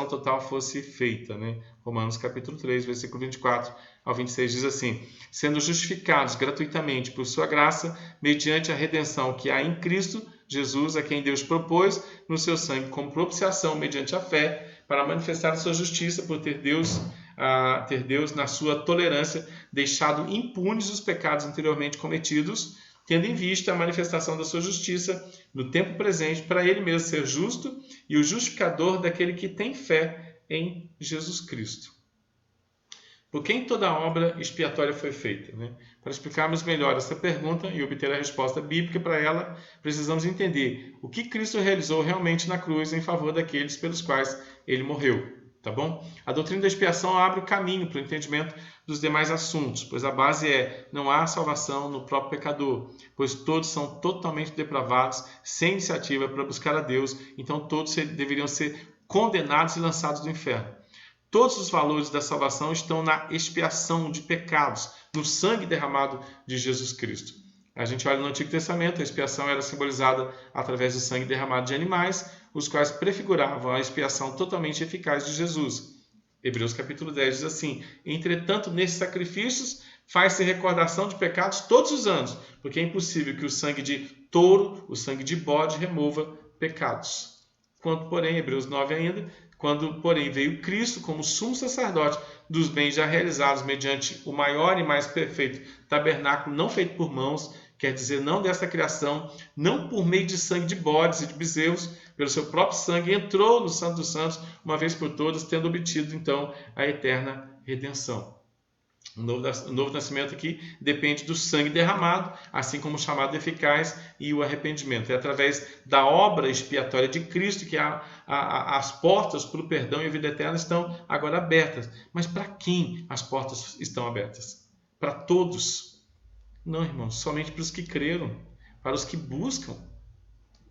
B: total fosse feita. Né? Romanos capítulo 3, versículo 24 ao 26 diz assim: sendo justificados gratuitamente por sua graça, mediante a redenção que há em Cristo Jesus, a quem Deus propôs no seu sangue como propiciação mediante a fé, para manifestar a sua justiça por ter Deus, na sua tolerância, deixado impunes os pecados anteriormente cometidos, tendo em vista a manifestação da sua justiça no tempo presente, para ele mesmo ser justo e o justificador daquele que tem fé em Jesus Cristo. Por quem toda a obra expiatória foi feita? Né? Para explicarmos melhor essa pergunta e obter a resposta bíblica para ela, precisamos entender o que Cristo realizou realmente na cruz em favor daqueles pelos quais ele morreu. Tá bom? A doutrina da expiação abre o caminho para o entendimento dos demais assuntos, pois a base é: não há salvação no próprio pecador, pois todos são totalmente depravados, sem iniciativa para buscar a Deus, então todos deveriam ser condenados e lançados no inferno. Todos os valores da salvação estão na expiação de pecados, no sangue derramado de Jesus Cristo. A gente olha no Antigo Testamento, a expiação era simbolizada através do sangue derramado de animais, os quais prefiguravam a expiação totalmente eficaz de Jesus. Hebreus capítulo 10 diz assim: entretanto, nesses sacrifícios faz-se recordação de pecados todos os anos, porque é impossível que o sangue de touro, o sangue de bode, remova pecados. Quando, porém, Hebreus 9 ainda, quando, porém, veio Cristo como sumo sacerdote dos bens já realizados mediante o maior e mais perfeito tabernáculo não feito por mãos, quer dizer, não desta criação, não por meio de sangue de bodes e de bezerros, pelo seu próprio sangue, entrou no Santo dos Santos, uma vez por todas, tendo obtido, então, a eterna redenção. O novo nascimento aqui depende do sangue derramado, assim como o chamado eficaz e o arrependimento. É através da obra expiatória de Cristo que as portas para o perdão e a vida eterna estão agora abertas. Mas para quem as portas estão abertas? Para todos? Não, irmãos, somente para os que creram, para os que buscam.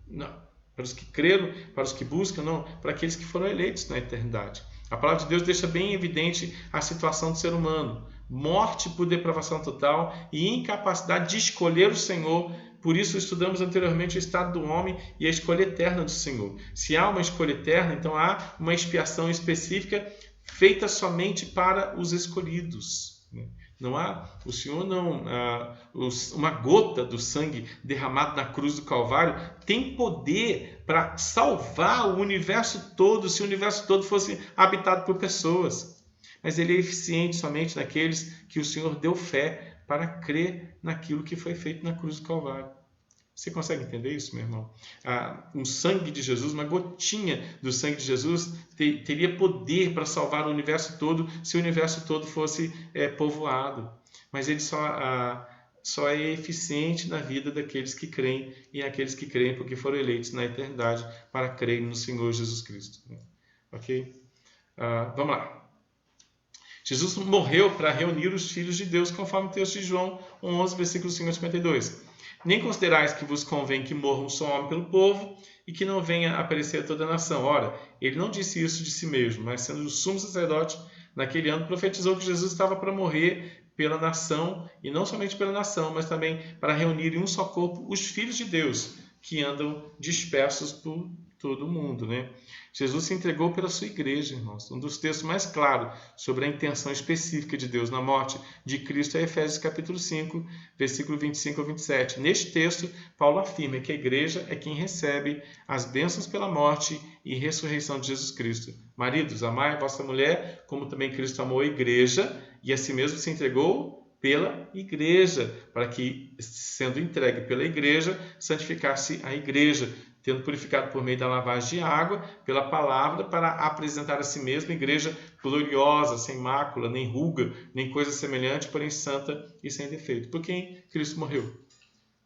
B: Não, para os que creram, para os que buscam, não, para aqueles que foram eleitos na eternidade. A palavra de Deus deixa bem evidente a situação do ser humano. Morte por depravação total e incapacidade de escolher o Senhor. Por isso estudamos anteriormente o estado do homem e a escolha eterna do Senhor. Se há uma escolha eterna, então há uma expiação específica feita somente para os escolhidos. Não há, o Senhor não, uma gota do sangue derramado na cruz do Calvário tem poder para salvar o universo todo, se o universo todo fosse habitado por pessoas. Mas ele é eficiente somente naqueles que o Senhor deu fé para crer naquilo que foi feito na cruz do Calvário. Você consegue entender isso, meu irmão? O sangue de Jesus, uma gotinha do sangue de Jesus, teria poder para salvar o universo todo, se o universo todo fosse povoado. mas ele só é eficiente na vida daqueles que creem e aqueles que creem porque foram eleitos na eternidade para crer no Senhor Jesus Cristo. Ok? Vamos lá. Jesus morreu para reunir os filhos de Deus, conforme o texto de João 11, versículo 5 a 52. Nem considerais que vos convém que morra um só homem pelo povo e que não venha aparecer a toda a nação. Ora, ele não disse isso de si mesmo, mas sendo o sumo sacerdote, naquele ano profetizou que Jesus estava para morrer pela nação, e não somente pela nação, mas também para reunir em um só corpo os filhos de Deus, que andam dispersos por todo o mundo, né? Jesus se entregou pela sua igreja, irmãos. Um dos textos mais claros sobre a intenção específica de Deus na morte de Cristo é Efésios capítulo 5, versículo 25 a 27. Neste texto, Paulo afirma que a igreja é quem recebe as bênçãos pela morte e ressurreição de Jesus Cristo. Maridos, amai a vossa mulher, como também Cristo amou a igreja e a si mesmo se entregou pela igreja, para que, sendo entregue pela igreja, santificasse a igreja, tendo purificado por meio da lavagem de água, pela palavra, para apresentar a si mesma igreja gloriosa, sem mácula, nem ruga, nem coisa semelhante, porém santa e sem defeito. Por quem Cristo morreu?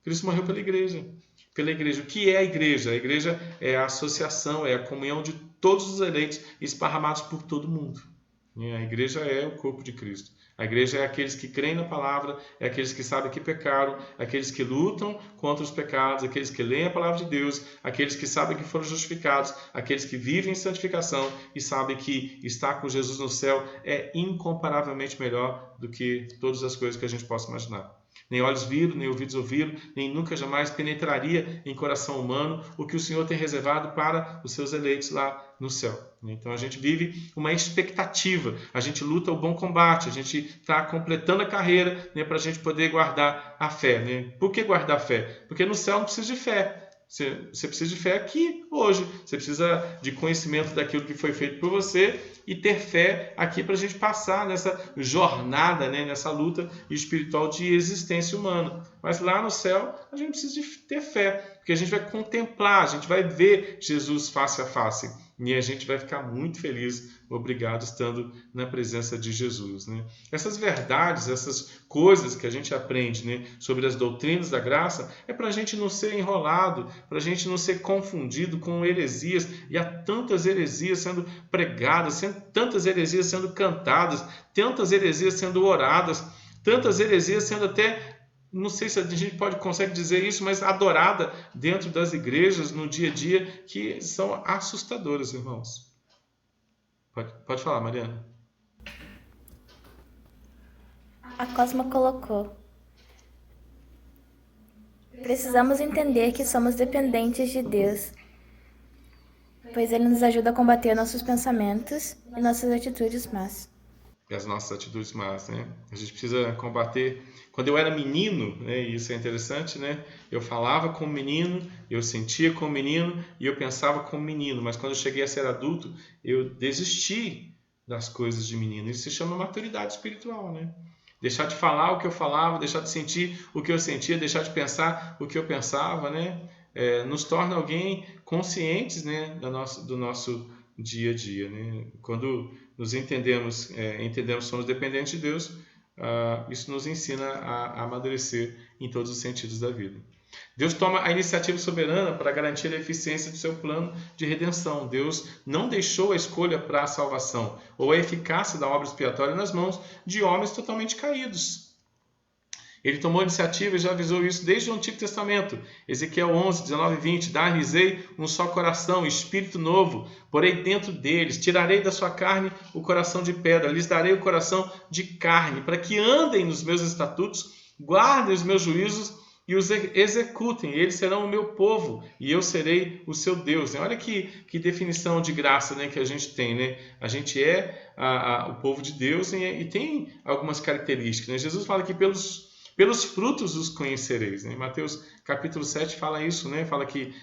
B: Cristo morreu pela igreja. Pela igreja. O que é a igreja? A igreja é a associação, é a comunhão de todos os eleitos esparramados por todo mundo. A igreja é o corpo de Cristo. A igreja é aqueles que creem na palavra, é aqueles que sabem que pecaram, aqueles que lutam contra os pecados, aqueles que leem a palavra de Deus, aqueles que sabem que foram justificados, aqueles que vivem em santificação e sabem que estar com Jesus no céu é incomparavelmente melhor do que todas as coisas que a gente possa imaginar. Nem olhos viram, nem ouvidos ouviram, nem nunca jamais penetraria em coração humano o que o Senhor tem reservado para os seus eleitos lá no céu. Então a gente vive uma expectativa, a gente luta o bom combate, a gente está completando a carreira, né, para a gente poder guardar a fé. Né? Por que guardar a fé? Porque no céu não precisa de fé. Você precisa de fé aqui, hoje. Você precisa de conhecimento daquilo que foi feito por você e ter fé aqui para a gente passar nessa jornada, né, nessa luta espiritual de existência humana. Mas lá no céu, a gente precisa de ter fé, porque a gente vai contemplar, a gente vai ver Jesus face a face. E a gente vai ficar muito feliz, obrigado, estando na presença de Jesus. Né? Essas verdades, essas coisas que a gente aprende, né, sobre as doutrinas da graça, é para a gente não ser enrolado, para a gente não ser confundido com heresias. E há tantas heresias sendo pregadas, tantas heresias sendo cantadas, tantas heresias sendo oradas, tantas heresias sendo até... Não sei se a gente consegue dizer isso, mas adorada dentro das igrejas no dia a dia, que são assustadoras, irmãos. Pode falar, Mariana.
A: A Cosma colocou: precisamos entender que somos dependentes de Deus, pois Ele nos ajuda a combater nossos pensamentos e nossas atitudes más.
B: E as nossas atitudes más, né? A gente precisa combater. Quando eu era menino, né, e isso é interessante, né? Eu falava como menino, eu sentia como menino e eu pensava como menino. Mas quando eu cheguei a ser adulto, eu desisti das coisas de menino. Isso se chama maturidade espiritual, né? Deixar de falar o que eu falava, deixar de sentir o que eu sentia, deixar de pensar o que eu pensava, né? Nos torna alguém conscientes, né, do nosso dia a dia, né? Quando nos entendemos somos dependentes de Deus, isso nos ensina a amadurecer em todos os sentidos da vida. Deus toma a iniciativa soberana para garantir a eficiência do seu plano de redenção. Deus não deixou a escolha para a salvação ou a eficácia da obra expiatória nas mãos de homens totalmente caídos. Ele tomou a iniciativa e já avisou isso desde o Antigo Testamento. Ezequiel 11, 19 e 20. Dar-lhes-ei um só coração, espírito novo, porei dentro deles. Tirarei da sua carne o coração de pedra. Lhes darei o coração de carne, para que andem nos meus estatutos, guardem os meus juízos e os executem. Eles serão o meu povo e eu serei o seu Deus. Olha que definição de graça, né, que a gente tem. Né? A gente é o povo de Deus e tem algumas características. Né? Jesus fala que pelos frutos os conhecereis. Né? Mateus capítulo 7 fala isso, né? Fala que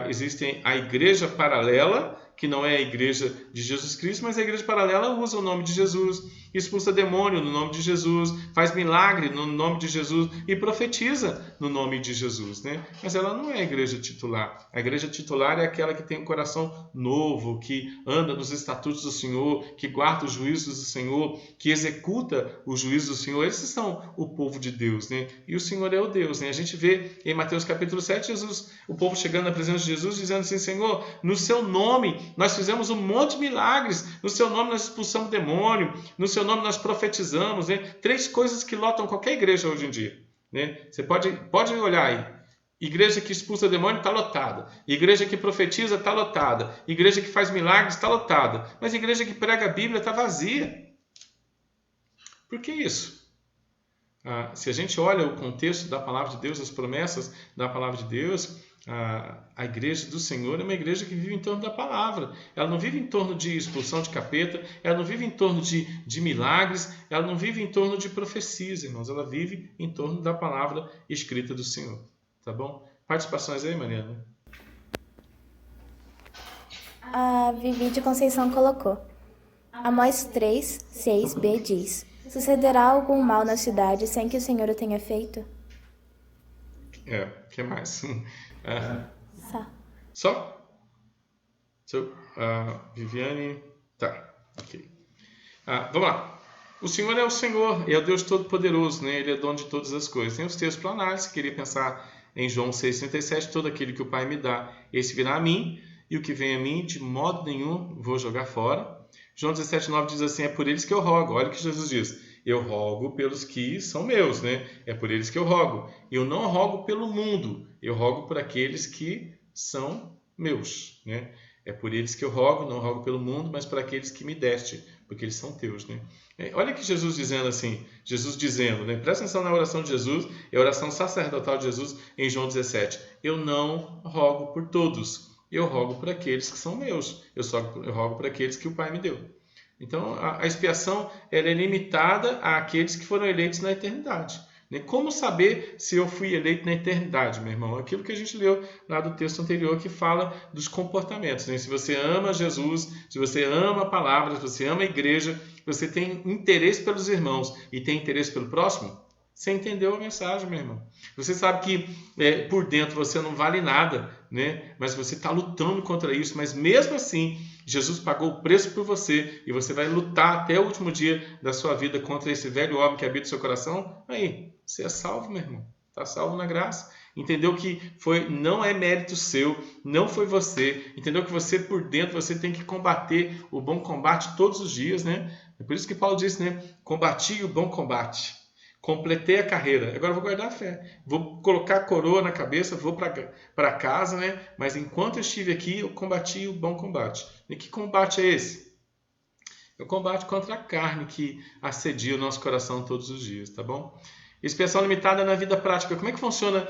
B: existe a igreja paralela que não é a igreja de Jesus Cristo, mas a igreja paralela usa o nome de Jesus, expulsa demônio no nome de Jesus, faz milagre no nome de Jesus e profetiza no nome de Jesus, né? Mas ela não é a igreja titular. A igreja titular é aquela que tem um coração novo, que anda nos estatutos do Senhor, que guarda os juízos do Senhor, que executa os juízos do Senhor. Esses são o povo de Deus, né? E o Senhor é o Deus, né? A gente vê em Mateus capítulo 7, o povo chegando na presença de Jesus, dizendo assim: Senhor, no seu nome nós fizemos um monte de milagres, no seu nome nós expulsamos demônio, no seu nome nós profetizamos, né? 3 coisas que lotam qualquer igreja hoje em dia, né? Você pode olhar aí. Igreja que expulsa demônio está lotada. Igreja que profetiza está lotada. Igreja que faz milagres está lotada. Mas a igreja que prega a Bíblia está vazia. Por que isso? Se a gente olha o contexto da palavra de Deus, as promessas da palavra de Deus, a igreja do Senhor é uma igreja que vive em torno da palavra. Ela não vive em torno de expulsão de capeta, ela não vive em torno de milagres, ela não vive em torno de profecias, irmãos. Ela vive em torno da palavra escrita do Senhor. Tá bom? Participações aí, Mariana?
A: A Vivi de Conceição colocou: Amós 3, 6b diz: Sucederá algum mal na cidade sem que o Senhor o tenha feito?
B: O que mais?
A: Só.
B: Viviane. Tá, ok. Vamos lá. O Senhor é o Senhor, é o Deus Todo-Poderoso, né? Ele é dono de todas as coisas. Tem os textos para análise, queria pensar em João 6,37, todo aquele que o Pai me dá, esse virá a mim, e o que vem a mim, de modo nenhum vou jogar fora. João 17,9 diz assim: é por eles que eu rogo. Olha o que Jesus diz: eu rogo pelos que são meus, né? É por eles que eu rogo. Eu não rogo pelo mundo, eu rogo por aqueles que são meus, né? É por eles que eu rogo, não rogo pelo mundo, mas por aqueles que me deste, porque eles são teus, né? Olha que Jesus dizendo assim, né? Presta atenção na oração de Jesus, é a oração sacerdotal de Jesus em João 17. Eu não rogo por todos, eu rogo por aqueles que são meus, eu rogo por aqueles que o Pai me deu. Então, a expiação ela é limitada àqueles que foram eleitos na eternidade. Como saber se eu fui eleito na eternidade, meu irmão? Aquilo que a gente leu lá do texto anterior que fala dos comportamentos, né? Se você ama Jesus, se você ama a palavra, se você ama a igreja, você tem interesse pelos irmãos e tem interesse pelo próximo, você entendeu a mensagem, meu irmão. Você sabe que por dentro você não vale nada, né? Mas você está lutando contra isso, mas mesmo assim Jesus pagou o preço por você e você vai lutar até o último dia da sua vida contra esse velho homem que habita o seu coração. Aí, você é salvo, meu irmão. Está salvo na graça. Entendeu que não é mérito seu, não foi você. Entendeu que você por dentro você tem que combater o bom combate todos os dias, né? É por isso que Paulo disse, né? Combati o bom combate. Completei a carreira, agora vou guardar a fé. Vou colocar a coroa na cabeça, vou para casa, né? Mas enquanto eu estive aqui, eu combati o bom combate. E que combate é esse? É o combate contra a carne que assedia o nosso coração todos os dias, tá bom? Expiação limitada na vida prática. Como é que funciona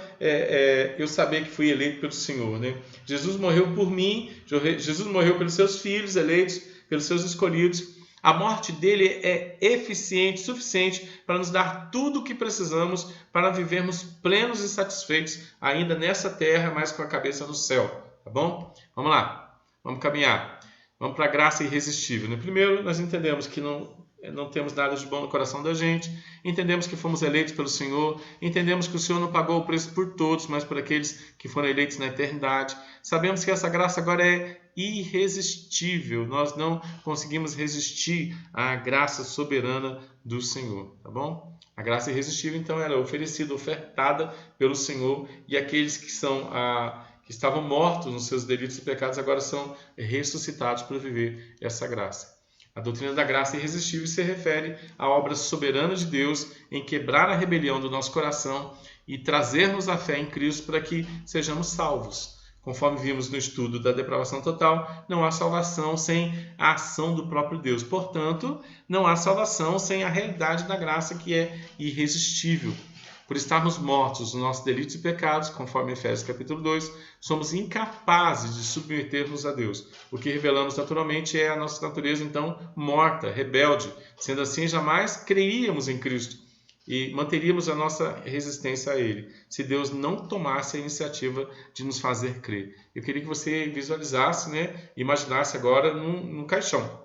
B: eu saber que fui eleito pelo Senhor, né? Jesus morreu por mim, Jesus morreu pelos seus filhos eleitos, pelos seus escolhidos. A morte dele é eficiente, suficiente para nos dar tudo o que precisamos para vivermos plenos e satisfeitos ainda nessa terra, mas com a cabeça no céu, tá bom? Vamos lá, vamos caminhar. Vamos para a graça irresistível, né? Primeiro, nós entendemos que não temos nada de bom no coração da gente, entendemos que fomos eleitos pelo Senhor, entendemos que o Senhor não pagou o preço por todos, mas por aqueles que foram eleitos na eternidade. Sabemos que essa graça agora é irresistível, nós não conseguimos resistir à graça soberana do Senhor, tá bom? A graça irresistível, então, ela é oferecida, ofertada pelo Senhor, e aqueles que estavam mortos nos seus delitos e pecados agora são ressuscitados para viver essa graça. A doutrina da graça irresistível se refere à obra soberana de Deus em quebrar a rebelião do nosso coração e trazermos a fé em Cristo para que sejamos salvos. Conforme vimos no estudo da depravação total, não há salvação sem a ação do próprio Deus. Portanto, não há salvação sem a realidade da graça que é irresistível. Por estarmos mortos nos nossos delitos e pecados, conforme Efésios capítulo 2, somos incapazes de submetermos a Deus. O que revelamos naturalmente é a nossa natureza, então, morta, rebelde. Sendo assim, jamais creríamos em Cristo. e manteríamos a nossa resistência a Ele, se Deus não tomasse a iniciativa de nos fazer crer. Eu queria que você visualizasse, né, imaginasse agora num caixão.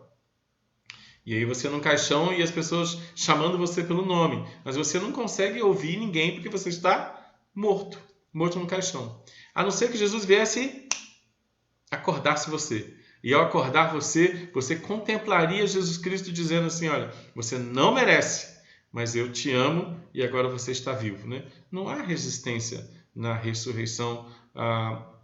B: E aí você num caixão e as pessoas chamando você pelo nome, mas você não consegue ouvir ninguém porque você está morto no caixão. A não ser que Jesus viesse e acordasse você. E ao acordar você, você contemplaria Jesus Cristo dizendo assim, olha, você não merece, mas eu te amo e agora você está vivo. Né? Não há resistência na ressurreição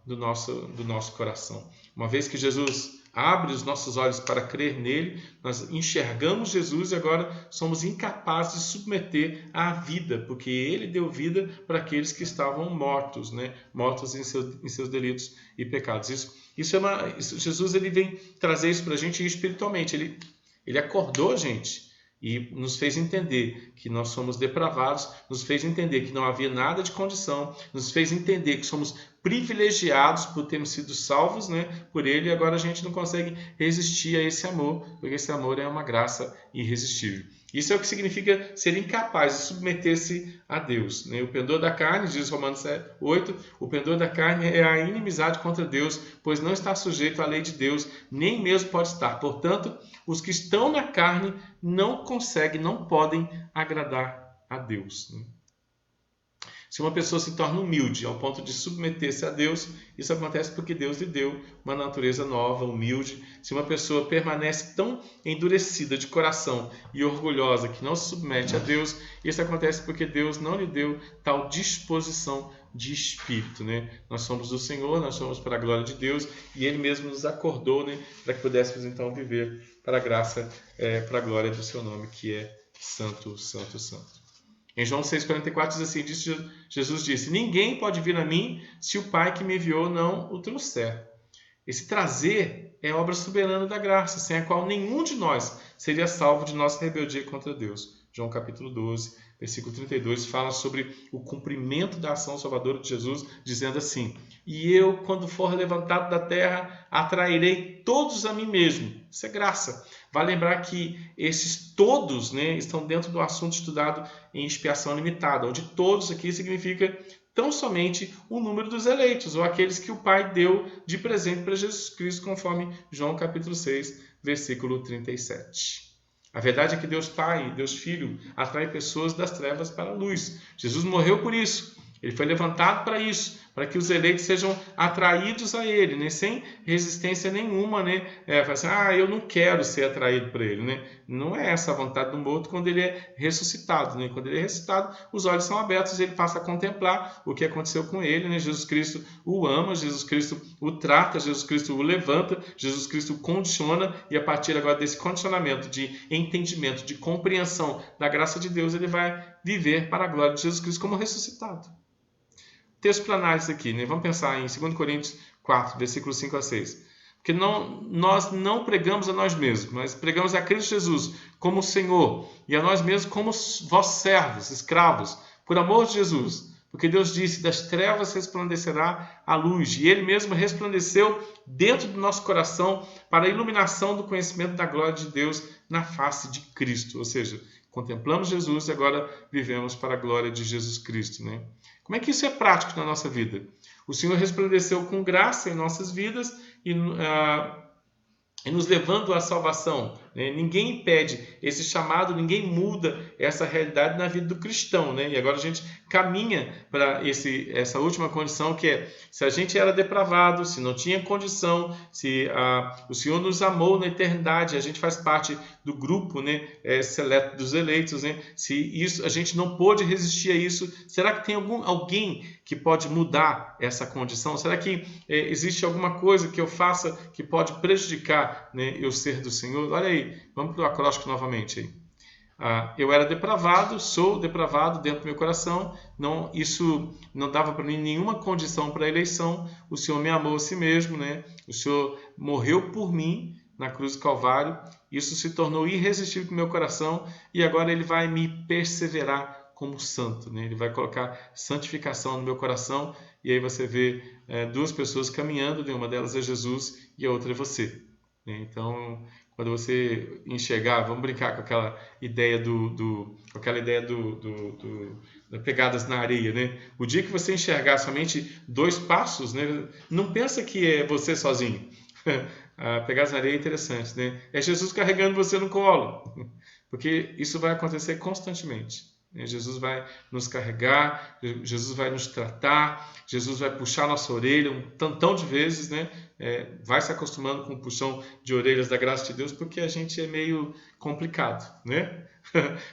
B: do nosso coração. Uma vez que Jesus abre os nossos olhos para crer nele, nós enxergamos Jesus e agora somos incapazes de submeter à vida, porque ele deu vida para aqueles que estavam mortos, né? Mortos em seus delitos e pecados. Jesus ele vem trazer isso para a gente espiritualmente. Ele acordou a gente e nos fez entender que nós somos depravados, nos fez entender que não havia nada de condição, nos fez entender que somos privilegiados por termos sido salvos, né, por Ele, e agora a gente não consegue resistir a esse amor, porque esse amor é uma graça irresistível. Isso é o que significa ser incapaz de submeter-se a Deus. Né? O pendor da carne, diz Romanos 8, o pendor da carne é a inimizade contra Deus, pois não está sujeito à lei de Deus, nem mesmo pode estar. Portanto, os que estão na carne não conseguem, não podem agradar a Deus. Né? Se uma pessoa se torna humilde ao ponto de submeter-se a Deus, isso acontece porque Deus lhe deu uma natureza nova, humilde. Se uma pessoa permanece tão endurecida de coração e orgulhosa que não se submete a Deus, isso acontece porque Deus não lhe deu tal disposição de espírito. Né? Nós somos do Senhor, nós somos para a glória de Deus e Ele mesmo nos acordou, né, para que pudéssemos então viver para a graça, para a glória do seu nome, que é Santo, Santo, Santo. Em João 6,44 diz assim, Jesus disse, ninguém pode vir a mim se o Pai que me enviou não o trouxer. Esse trazer é obra soberana da graça, sem a qual nenhum de nós seria salvo de nossa rebeldia contra Deus. João capítulo 12, versículo 32, fala sobre o cumprimento da ação salvadora de Jesus, dizendo assim, e eu, quando for levantado da terra, atrairei todos a mim mesmo. Isso é graça. Vale lembrar que esses todos, né, estão dentro do assunto estudado em expiação limitada, onde todos aqui significa tão somente o número dos eleitos, ou aqueles que o Pai deu de presente para Jesus Cristo, conforme João capítulo 6, versículo 37. A verdade é que Deus Pai, Deus Filho, atrai pessoas das trevas para a luz. Jesus morreu por isso. Ele foi levantado para isso, para que os eleitos sejam atraídos a Ele, né? Sem resistência nenhuma, né? Assim, eu não quero ser atraído para Ele, né? Não é essa a vontade do morto quando ele é ressuscitado, né? Quando ele é ressuscitado, os olhos são abertos e ele passa a contemplar o que aconteceu com ele, né? Jesus Cristo o ama, Jesus Cristo o trata, Jesus Cristo o levanta, Jesus Cristo o condiciona e a partir agora desse condicionamento de entendimento, de compreensão da graça de Deus, ele vai viver para a glória de Jesus Cristo como ressuscitado. Texto para análise aqui, né? Vamos pensar em 2 Coríntios 4, versículos 5 a 6. Porque nós não pregamos a nós mesmos, mas pregamos a Cristo Jesus como Senhor e a nós mesmos como vossos servos, escravos, por amor de Jesus. Porque Deus disse, das trevas resplandecerá a luz. E Ele mesmo resplandeceu dentro do nosso coração para a iluminação do conhecimento da glória de Deus na face de Cristo. Ou seja, contemplamos Jesus e agora vivemos para a glória de Jesus Cristo, né? Como é que isso é prático na nossa vida? O Senhor resplandeceu com graça em nossas vidas e nos levando à salvação. Né? Ninguém impede esse chamado, ninguém muda essa realidade na vida do cristão. Né? E agora a gente caminha para essa última condição, que é, se a gente era depravado, se não tinha condição, se o Senhor nos amou na eternidade, a gente faz parte do grupo, né, seleto dos eleitos, né? Se isso, a gente não pôde resistir a isso, será que tem alguém que pode mudar essa condição? Será que existe alguma coisa que eu faça que pode prejudicar, né, eu ser do Senhor? Olha aí, vamos para o acróstico novamente. Aí. Eu era depravado, sou depravado dentro do meu coração, isso não dava para mim nenhuma condição para a eleição, o Senhor me amou a si mesmo, né? O Senhor morreu por mim na cruz do Calvário, isso se tornou irresistível no meu coração e agora Ele vai me perseverar como santo, né? Ele vai colocar santificação no meu coração e aí você vê duas pessoas caminhando, né? Uma delas é Jesus e a outra é você. Né? Então, Quando você enxergar, vamos brincar com aquela ideia da pegadas na areia, né? O dia que você enxergar somente 2 passos, né? Não pensa que é você sozinho. Pegadas na areia é interessante, né? É Jesus carregando você no colo, porque isso vai acontecer constantemente. Jesus vai nos carregar, Jesus vai nos tratar, Jesus vai puxar nossa orelha um tantão de vezes, né? Vai se acostumando com o puxão de orelhas da graça de Deus, porque a gente é meio complicado, né?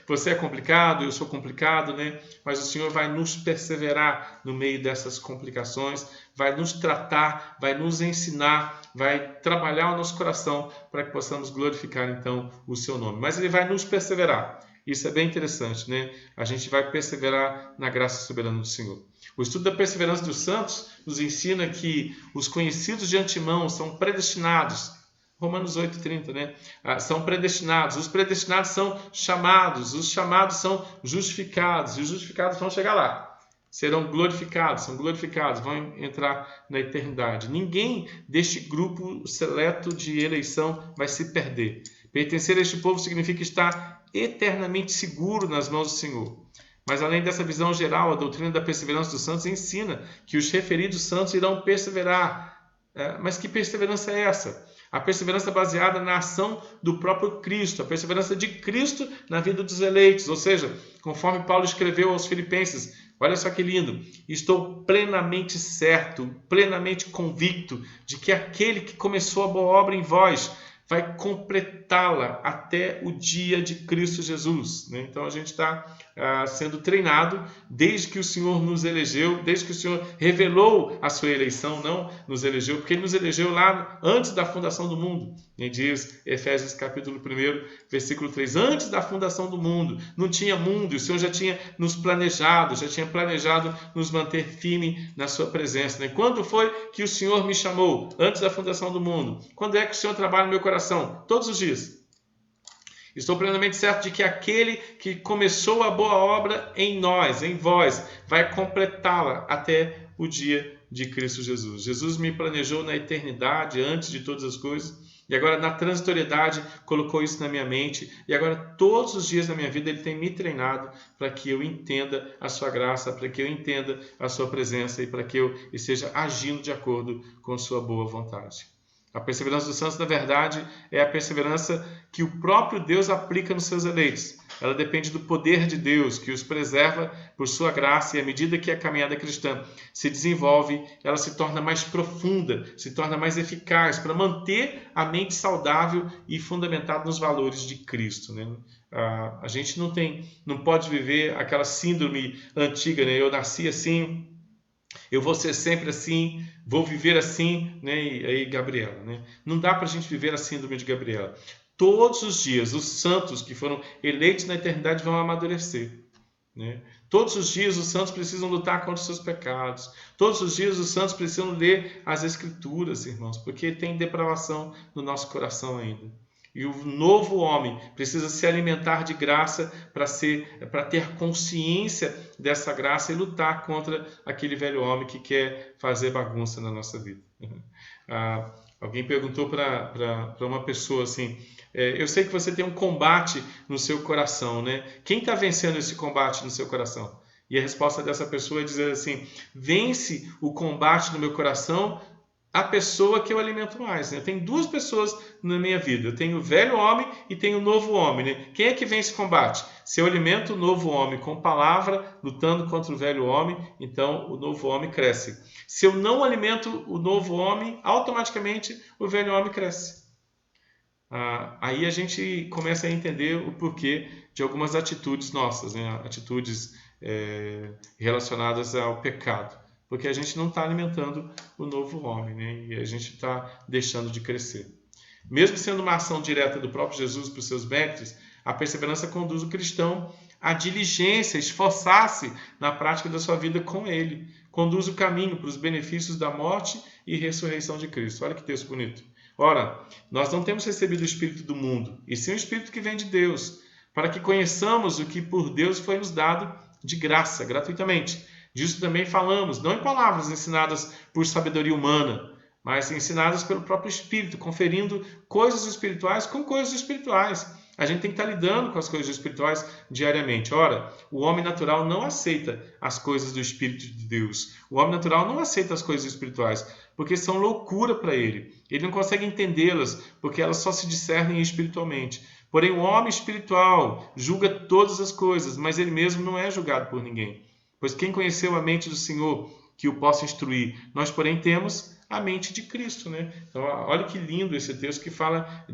B: Você é complicado, eu sou complicado, né? Mas o Senhor vai nos perseverar no meio dessas complicações, vai nos tratar, vai nos ensinar, vai trabalhar o nosso coração para que possamos glorificar então o seu nome. Mas Ele vai nos perseverar. Isso é bem interessante, né? A gente vai perseverar na graça soberana do Senhor. O estudo da perseverança dos santos nos ensina que os conhecidos de antemão são predestinados. Romanos 8,30, né? São predestinados. Os predestinados são chamados. Os chamados são justificados. E os justificados vão chegar lá. Serão glorificados, são glorificados, vão entrar na eternidade. Ninguém deste grupo seleto de eleição vai se perder. Pertencer a este povo significa estar eternamente seguro nas mãos do Senhor. Mas além dessa visão geral, a doutrina da perseverança dos santos ensina que os referidos santos irão perseverar. Mas que perseverança é essa? A perseverança baseada na ação do próprio Cristo, a perseverança de Cristo na vida dos eleitos. Ou seja, conforme Paulo escreveu aos Filipenses, olha só que lindo, estou plenamente certo, plenamente convicto de que aquele que começou a boa obra em vós vai completá-la até o dia de Cristo Jesus. Então a gente está sendo treinado desde que o Senhor nos elegeu, desde que o Senhor revelou a sua eleição, não nos elegeu, porque Ele nos elegeu lá antes da fundação do mundo. E diz Efésios capítulo 1, versículo 3, antes da fundação do mundo, não tinha mundo, e o Senhor já tinha nos planejado, já tinha planejado nos manter firme na sua presença. Quando foi que o Senhor me chamou? Antes da fundação do mundo. Quando é que o Senhor trabalha no meu coração? Todos os dias. Estou plenamente certo de que aquele que começou a boa obra em nós, em vós, vai completá-la até o dia de Cristo Jesus. Jesus me planejou na eternidade, antes de todas as coisas, e agora na transitoriedade colocou isso na minha mente, e agora todos os dias da minha vida Ele tem me treinado para que eu entenda a sua graça, para que eu entenda a sua presença e para que eu esteja agindo de acordo com sua boa vontade. A perseverança dos santos, na verdade, é a perseverança que o próprio Deus aplica nos seus eleitos. Ela depende do poder de Deus, que os preserva por sua graça, e à medida que a caminhada cristã se desenvolve, ela se torna mais profunda, se torna mais eficaz para manter a mente saudável e fundamentada nos valores de Cristo. A gente não pode viver aquela síndrome antiga, eu nasci assim, eu vou ser sempre assim, vou viver assim, E aí Gabriela, Não dá para a gente viver a síndrome de Gabriela. Todos os dias, os santos que foram eleitos na eternidade vão amadurecer. Todos os dias, os santos precisam lutar contra os seus pecados. Todos os dias, os santos precisam ler as Escrituras, irmãos, porque tem depravação no nosso coração ainda. E o novo homem precisa se alimentar de graça para ter consciência dessa graça e lutar contra aquele velho homem que quer fazer bagunça na nossa vida. Alguém perguntou para uma pessoa assim, eu sei que você tem um combate no seu coração, Quem está vencendo esse combate no seu coração? E a resposta dessa pessoa é dizer assim, vence o combate no meu coração a pessoa que eu alimento mais. Eu tenho 2 pessoas na minha vida. Eu tenho o velho homem e tenho o novo homem. Quem é que vence esse combate? Se eu alimento o novo homem com palavra, lutando contra o velho homem, então o novo homem cresce. Se eu não alimento o novo homem, automaticamente o velho homem cresce. Aí a gente começa a entender o porquê de algumas atitudes nossas, atitudes relacionadas ao pecado. Porque a gente não está alimentando o novo homem, e a gente está deixando de crescer. Mesmo sendo uma ação direta do próprio Jesus para os seus méritos, a perseverança conduz o cristão à diligência, esforçar-se na prática da sua vida com Ele. Conduz o caminho para os benefícios da morte e ressurreição de Cristo. Olha que texto bonito. Ora, nós não temos recebido o Espírito do mundo, e sim o Espírito que vem de Deus, para que conheçamos o que por Deus foi nos dado de graça, gratuitamente. Disso também falamos, não em palavras ensinadas por sabedoria humana, mas ensinadas pelo próprio Espírito, conferindo coisas espirituais com coisas espirituais. A gente tem que estar lidando com as coisas espirituais diariamente. Ora, o homem natural não aceita as coisas do Espírito de Deus. O homem natural não aceita as coisas espirituais, porque são loucura para ele. Ele não consegue entendê-las, porque elas só se discernem espiritualmente. Porém, o homem espiritual julga todas as coisas, mas ele mesmo não é julgado por ninguém. Pois quem conheceu a mente do Senhor, que o possa instruir? Nós, porém, temos a mente de Cristo, né? Então, olha que lindo esse texto que fala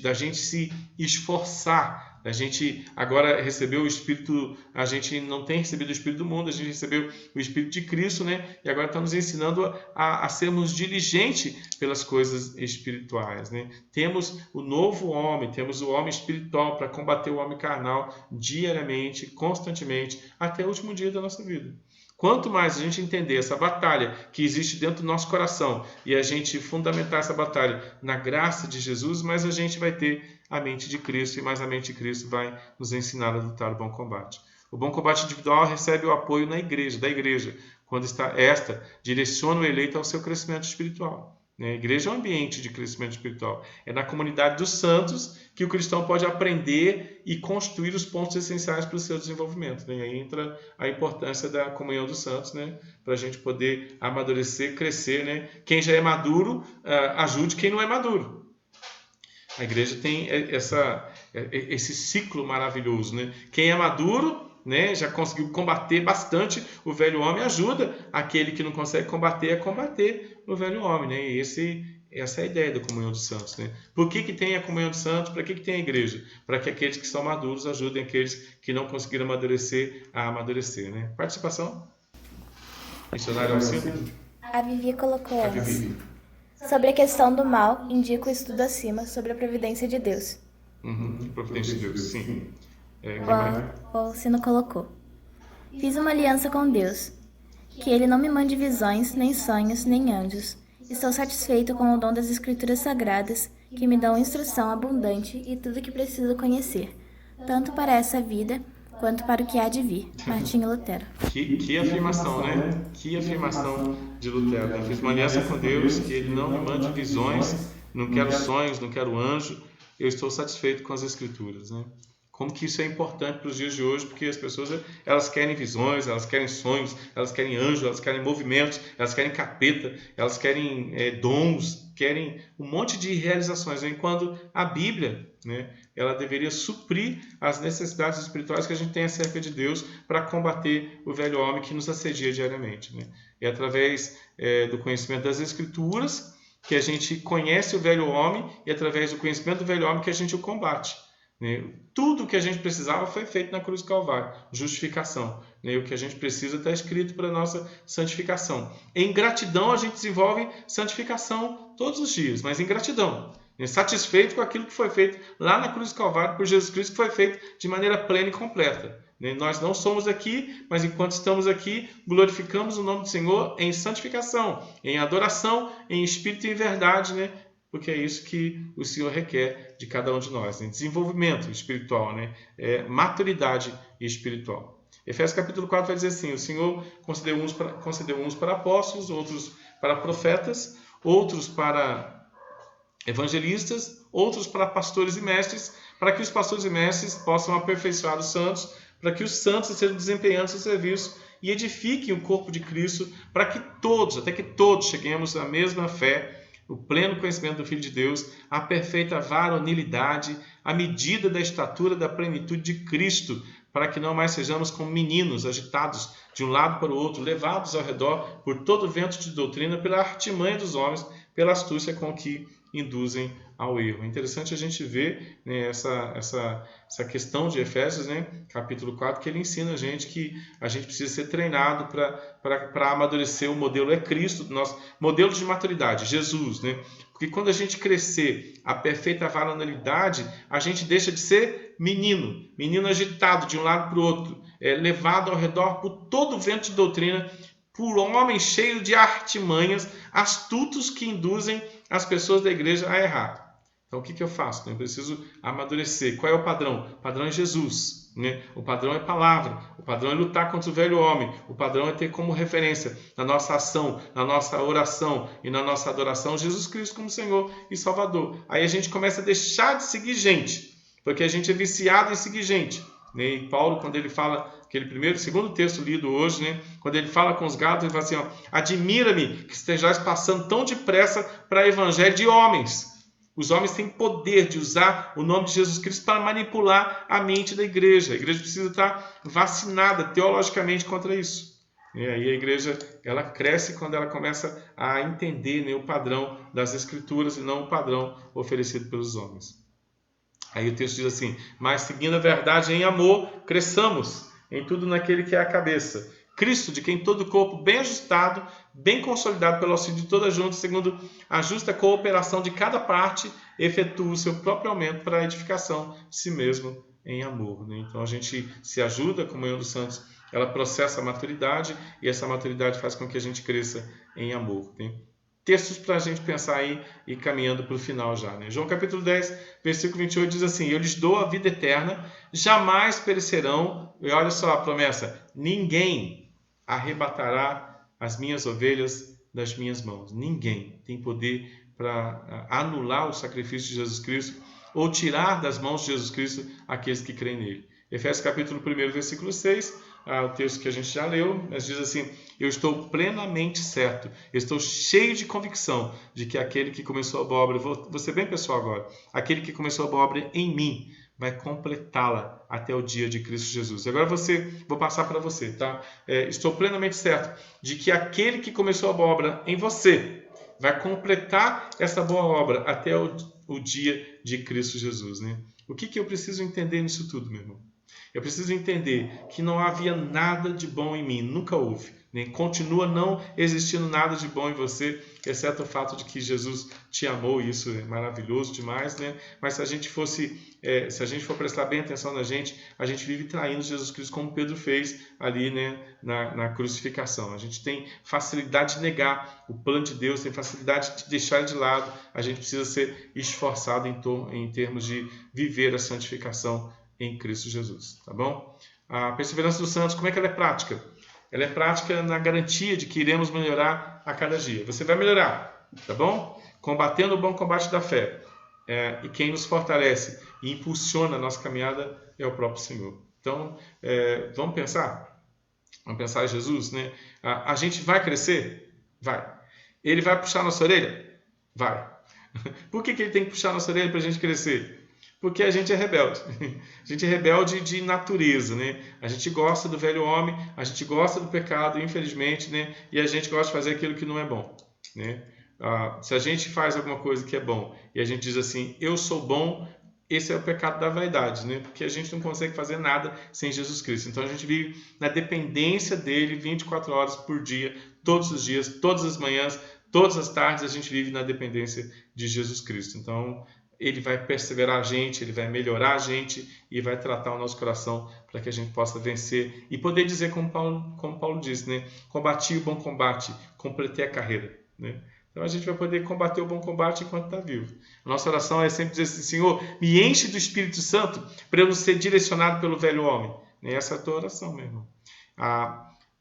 B: da gente se esforçar. A gente agora recebeu o Espírito, a gente não tem recebido o Espírito do mundo, a gente recebeu o Espírito de Cristo, né? E agora está nos ensinando a sermos diligentes pelas coisas espirituais, né? Temos o novo homem, temos o homem espiritual para combater o homem carnal diariamente, constantemente, até o último dia da nossa vida. Quanto mais a gente entender essa batalha que existe dentro do nosso coração e a gente fundamentar essa batalha na graça de Jesus, mais a gente vai ter a mente de Cristo e mais a mente de Cristo vai nos ensinar a lutar o bom combate. O bom combate individual recebe o apoio da igreja, quando esta direciona o eleito ao seu crescimento espiritual. A igreja é um ambiente de crescimento espiritual. É na comunidade dos santos que o cristão pode aprender e construir os pontos essenciais para o seu desenvolvimento. E aí entra a importância da comunhão dos santos, né? Para a gente poder amadurecer, crescer. Né? Quem já é maduro, ajude quem não é maduro. A igreja tem esse ciclo maravilhoso. Né? Quem é maduro, né, já conseguiu combater bastante o velho homem, ajuda aquele que não consegue combater a combater o velho homem. Né? E essa é a ideia da comunhão dos santos. Né? Por que tem a comunhão dos santos? Para que tem a igreja? Para que aqueles que são maduros ajudem aqueles que não conseguiram amadurecer a amadurecer. Né? Participação? Missionário Alcino?
A: A Vivi colocou antes. Sobre a questão do mal, indica o estudo acima sobre a providência de Deus.
B: Providência de Deus, sim.
A: O Alcino colocou. Fiz uma aliança com Deus, que Ele não me mande visões, nem sonhos, nem anjos. Estou satisfeito com o dom das Escrituras Sagradas, que me dão instrução abundante e tudo que preciso conhecer, tanto para essa vida, quanto para o que há de vir. Martinho Lutero.
B: Que afirmação, né? Que afirmação de Lutero. Eu fiz uma aliança com Deus, que Ele não me mande visões, não quero sonhos, não quero anjo, eu estou satisfeito com as Escrituras, né? Como que isso é importante para os dias de hoje, porque as pessoas elas querem visões, elas querem sonhos, elas querem anjos, elas querem movimentos, elas querem capeta, elas querem dons, querem um monte de realizações. Enquanto a Bíblia, né, ela deveria suprir as necessidades espirituais que a gente tem acerca de Deus para combater o velho homem que nos assedia diariamente. Né? É através do conhecimento das Escrituras que a gente conhece o velho homem e através do conhecimento do velho homem que a gente o combate. Tudo o que a gente precisava foi feito na cruz do Calvário, justificação. O que a gente precisa está escrito para a nossa santificação. Em gratidão a gente desenvolve santificação todos os dias, mas em gratidão. Satisfeito com aquilo que foi feito lá na cruz do Calvário por Jesus Cristo, que foi feito de maneira plena e completa. Nós não somos aqui, mas enquanto estamos aqui, glorificamos o nome do Senhor em santificação, em adoração, em espírito e em verdade, né? Porque é isso que o Senhor requer de cada um de nós. Né? Desenvolvimento espiritual, né? Maturidade espiritual. Efésios capítulo 4 vai dizer assim, o Senhor concedeu uns para apóstolos, outros para profetas, outros para evangelistas, outros para pastores e mestres, para que os pastores e mestres possam aperfeiçoar os santos, para que os santos estejam desempenhando seu serviço e edifiquem o corpo de Cristo, para que todos, até que todos cheguemos à mesma fé, o pleno conhecimento do Filho de Deus, a perfeita varonilidade, a medida da estatura da plenitude de Cristo, para que não mais sejamos como meninos agitados de um lado para o outro, levados ao redor por todo vento de doutrina, pela artimanha dos homens, pela astúcia com que induzem ao erro. É interessante a gente ver, né, essa questão de Efésios, né, capítulo 4, que ele ensina a gente que a gente precisa ser treinado para amadurecer. O modelo é Cristo, nosso modelo de maturidade, Jesus. Né? Porque quando a gente crescer a perfeita varonilidade, a gente deixa de ser menino agitado de um lado para o outro, levado ao redor por todo vento de doutrina, por homens cheios de artimanhas, astutos que induzem as pessoas da igreja a errar. Então, o que eu faço? Eu preciso amadurecer. Qual é o padrão? O padrão é Jesus. né? O padrão é palavra, o padrão é lutar contra o velho homem, o padrão é ter como referência na nossa ação, na nossa oração e na nossa adoração Jesus Cristo como Senhor e Salvador. Aí a gente começa a deixar de seguir gente, porque a gente é viciado em seguir gente. E Paulo, quando ele fala, segundo texto lido hoje, né, quando ele fala com os Gálatas, ele fala assim, ó, admira-me que estejais passando tão depressa para o evangelho de homens. Os homens têm poder de usar o nome de Jesus Cristo para manipular a mente da igreja. A igreja precisa estar vacinada teologicamente contra isso. E aí a igreja ela cresce quando ela começa a entender, né, o padrão das Escrituras e não o padrão oferecido pelos homens. Aí o texto diz assim, mas seguindo a verdade em amor, cresçamos em tudo naquele que é a cabeça. Cristo, de quem todo o corpo bem ajustado, bem consolidado pelo auxílio de toda junta, segundo a justa cooperação de cada parte, efetua o seu próprio aumento para a edificação de si mesmo em amor. Né? Então a gente se ajuda, a comunhão dos santos, ela processa a maturidade e essa maturidade faz com que a gente cresça em amor. Né? Textos para a gente pensar aí e caminhando para o final já. Né? João capítulo 10, versículo 28 diz assim, eu lhes dou a vida eterna, jamais perecerão, e olha só a promessa, ninguém arrebatará as minhas ovelhas das minhas mãos. Ninguém tem poder para anular o sacrifício de Jesus Cristo ou tirar das mãos de Jesus Cristo aqueles que creem nele. Efésios capítulo 1, versículo 6, o texto que a gente já leu, mas diz assim, eu estou plenamente certo, eu estou cheio de convicção de que aquele que começou a boa obra, vou ser bem pessoal agora, aquele que começou a boa obra em mim, vai completá-la até o dia de Cristo Jesus. Agora vou passar para você, tá? Estou plenamente certo de que aquele que começou a boa obra em você vai completar essa boa obra até o dia de Cristo Jesus, né? O que eu preciso entender nisso tudo, meu irmão? Eu preciso entender que não havia nada de bom em mim, nunca houve. Né? Continua não existindo nada de bom em você, exceto o fato de que Jesus te amou, e isso é maravilhoso demais. Né? Mas se a gente for prestar bem atenção na gente, a gente vive traindo Jesus Cristo, como Pedro fez ali, né, na crucificação. A gente tem facilidade de negar o plano de Deus, tem facilidade de deixar de lado. A gente precisa ser esforçado em termos de viver a santificação em Cristo Jesus, tá bom? A perseverança dos santos, como é que ela é prática? Ela é prática na garantia de que iremos melhorar a cada dia. Você vai melhorar, tá bom? Combatendo o bom combate da fé. E quem nos fortalece e impulsiona a nossa caminhada é o próprio Senhor. Então, vamos pensar? Vamos pensar em Jesus, né? A gente vai crescer? Vai. Ele vai puxar nossa orelha? Vai. Por que ele tem que puxar nossa orelha para a gente crescer? Porque a gente é rebelde. A gente é rebelde de natureza, né? A gente gosta do velho homem, a gente gosta do pecado, infelizmente, né? E a gente gosta de fazer aquilo que não é bom, né? Se a gente faz alguma coisa que é bom e a gente diz assim, eu sou bom, esse é o pecado da vaidade, né? Porque a gente não consegue fazer nada sem Jesus Cristo. Então a gente vive na dependência dele 24 horas por dia, todos os dias, todas as manhãs, todas as tardes, a gente vive na dependência de Jesus Cristo. Então ele vai perseverar a gente, ele vai melhorar a gente e vai tratar o nosso coração para que a gente possa vencer e poder dizer como Paulo disse, né? Combati o bom combate, completei a carreira, né? Então a gente vai poder combater o bom combate enquanto está vivo. A nossa oração é sempre dizer assim, Senhor, me enche do Espírito Santo para eu não ser direcionado pelo velho homem. Essa é a tua oração, meu irmão.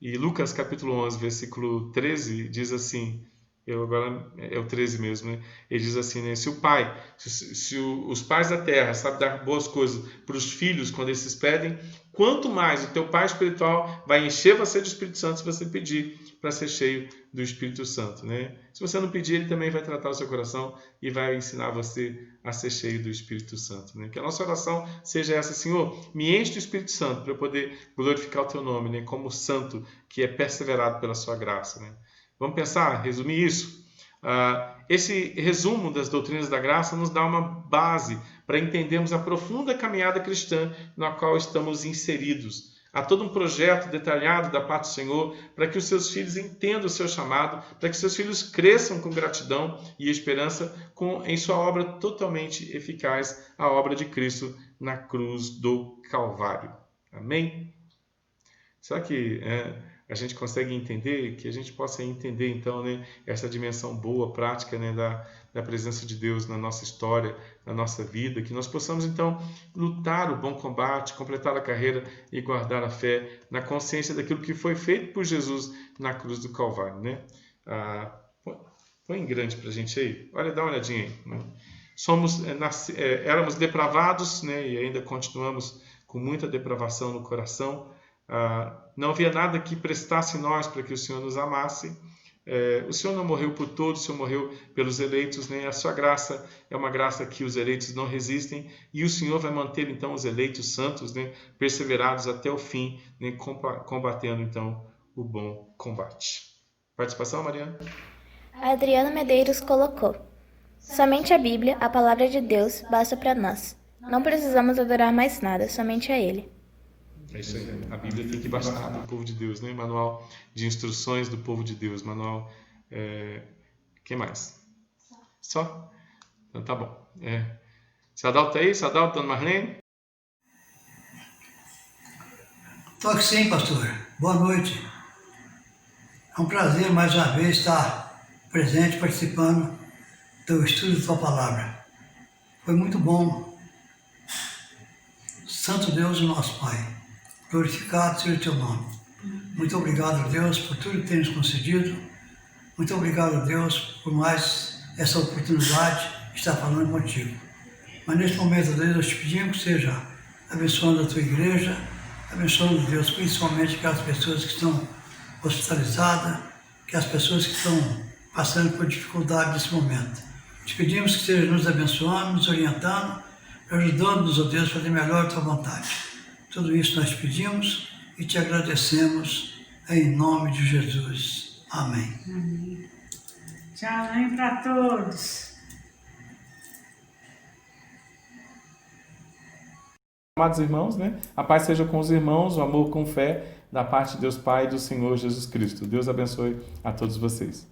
B: E Lucas capítulo 11, versículo 13 diz assim, agora é o 13 mesmo, né? Ele diz assim, né? Se os pais da terra sabem dar boas coisas para os filhos quando esses pedem, quanto mais o teu Pai espiritual vai encher você do Espírito Santo se você pedir para ser cheio do Espírito Santo, né? Se você não pedir, ele também vai tratar o seu coração e vai ensinar você a ser cheio do Espírito Santo, né? Que a nossa oração seja essa, Senhor, me enche do Espírito Santo para eu poder glorificar o teu nome, né? Como santo que é perseverado pela sua graça, né? Vamos pensar, resumir isso? Esse resumo das doutrinas da graça nos dá uma base para entendermos a profunda caminhada cristã na qual estamos inseridos. Há todo um projeto detalhado da parte do Senhor para que os seus filhos entendam o seu chamado, para que seus filhos cresçam com gratidão e esperança em sua obra totalmente eficaz, a obra de Cristo na cruz do Calvário. Amém? Será que a gente consegue entender, que a gente possa entender então, né, essa dimensão boa, prática, né, da presença de Deus na nossa história, na nossa vida, que nós possamos então lutar o bom combate, completar a carreira e guardar a fé na consciência daquilo que foi feito por Jesus na cruz do Calvário, né? Põe em grande para a gente aí, olha, dá uma olhadinha aí, né? Éramos depravados, né, e ainda continuamos com muita depravação no coração. Não havia nada que prestasse nós para que o Senhor nos amasse. O Senhor não morreu por todos, o Senhor morreu pelos eleitos, né? A sua graça é uma graça que os eleitos não resistem, e o Senhor vai manter então os eleitos santos, né, perseverados até o fim, né, combatendo então o bom combate. Participação, Mariana?
A: Adriano Medeiros colocou: somente a Bíblia, a palavra de Deus, basta para nós. Não precisamos adorar mais nada, somente a Ele.
B: É isso aí. A Bíblia tem que bastar para o povo de Deus, né? Manual de instruções do povo de Deus. Manual. Quem mais? Só? Então tá bom. Sadalto aí? Sadalto, Dona Marlene?
C: Estou aqui sim, pastor. Boa noite. É um prazer mais uma vez estar presente, participando do estudo da tua palavra. Foi muito bom. Santo Deus, o nosso Pai, glorificado seja o teu nome. Muito obrigado, Deus, por tudo que tem nos concedido. Muito obrigado, Deus, por mais essa oportunidade de estar falando contigo. Mas neste momento, Deus, nós te pedimos que seja abençoando a tua igreja, abençoando, Deus, principalmente aquelas pessoas que estão hospitalizadas, que as pessoas que estão passando por dificuldade nesse momento. Te pedimos que esteja nos abençoando, nos orientando, ajudando-nos, ó Deus, a fazer melhor a tua vontade. Tudo isso nós te pedimos e te agradecemos em nome de Jesus. Amém.
D: Amém. Tchau para todos.
B: Amados irmãos, né? A paz seja com os irmãos, o amor com fé, da parte de Deus Pai e do Senhor Jesus Cristo. Deus abençoe a todos vocês.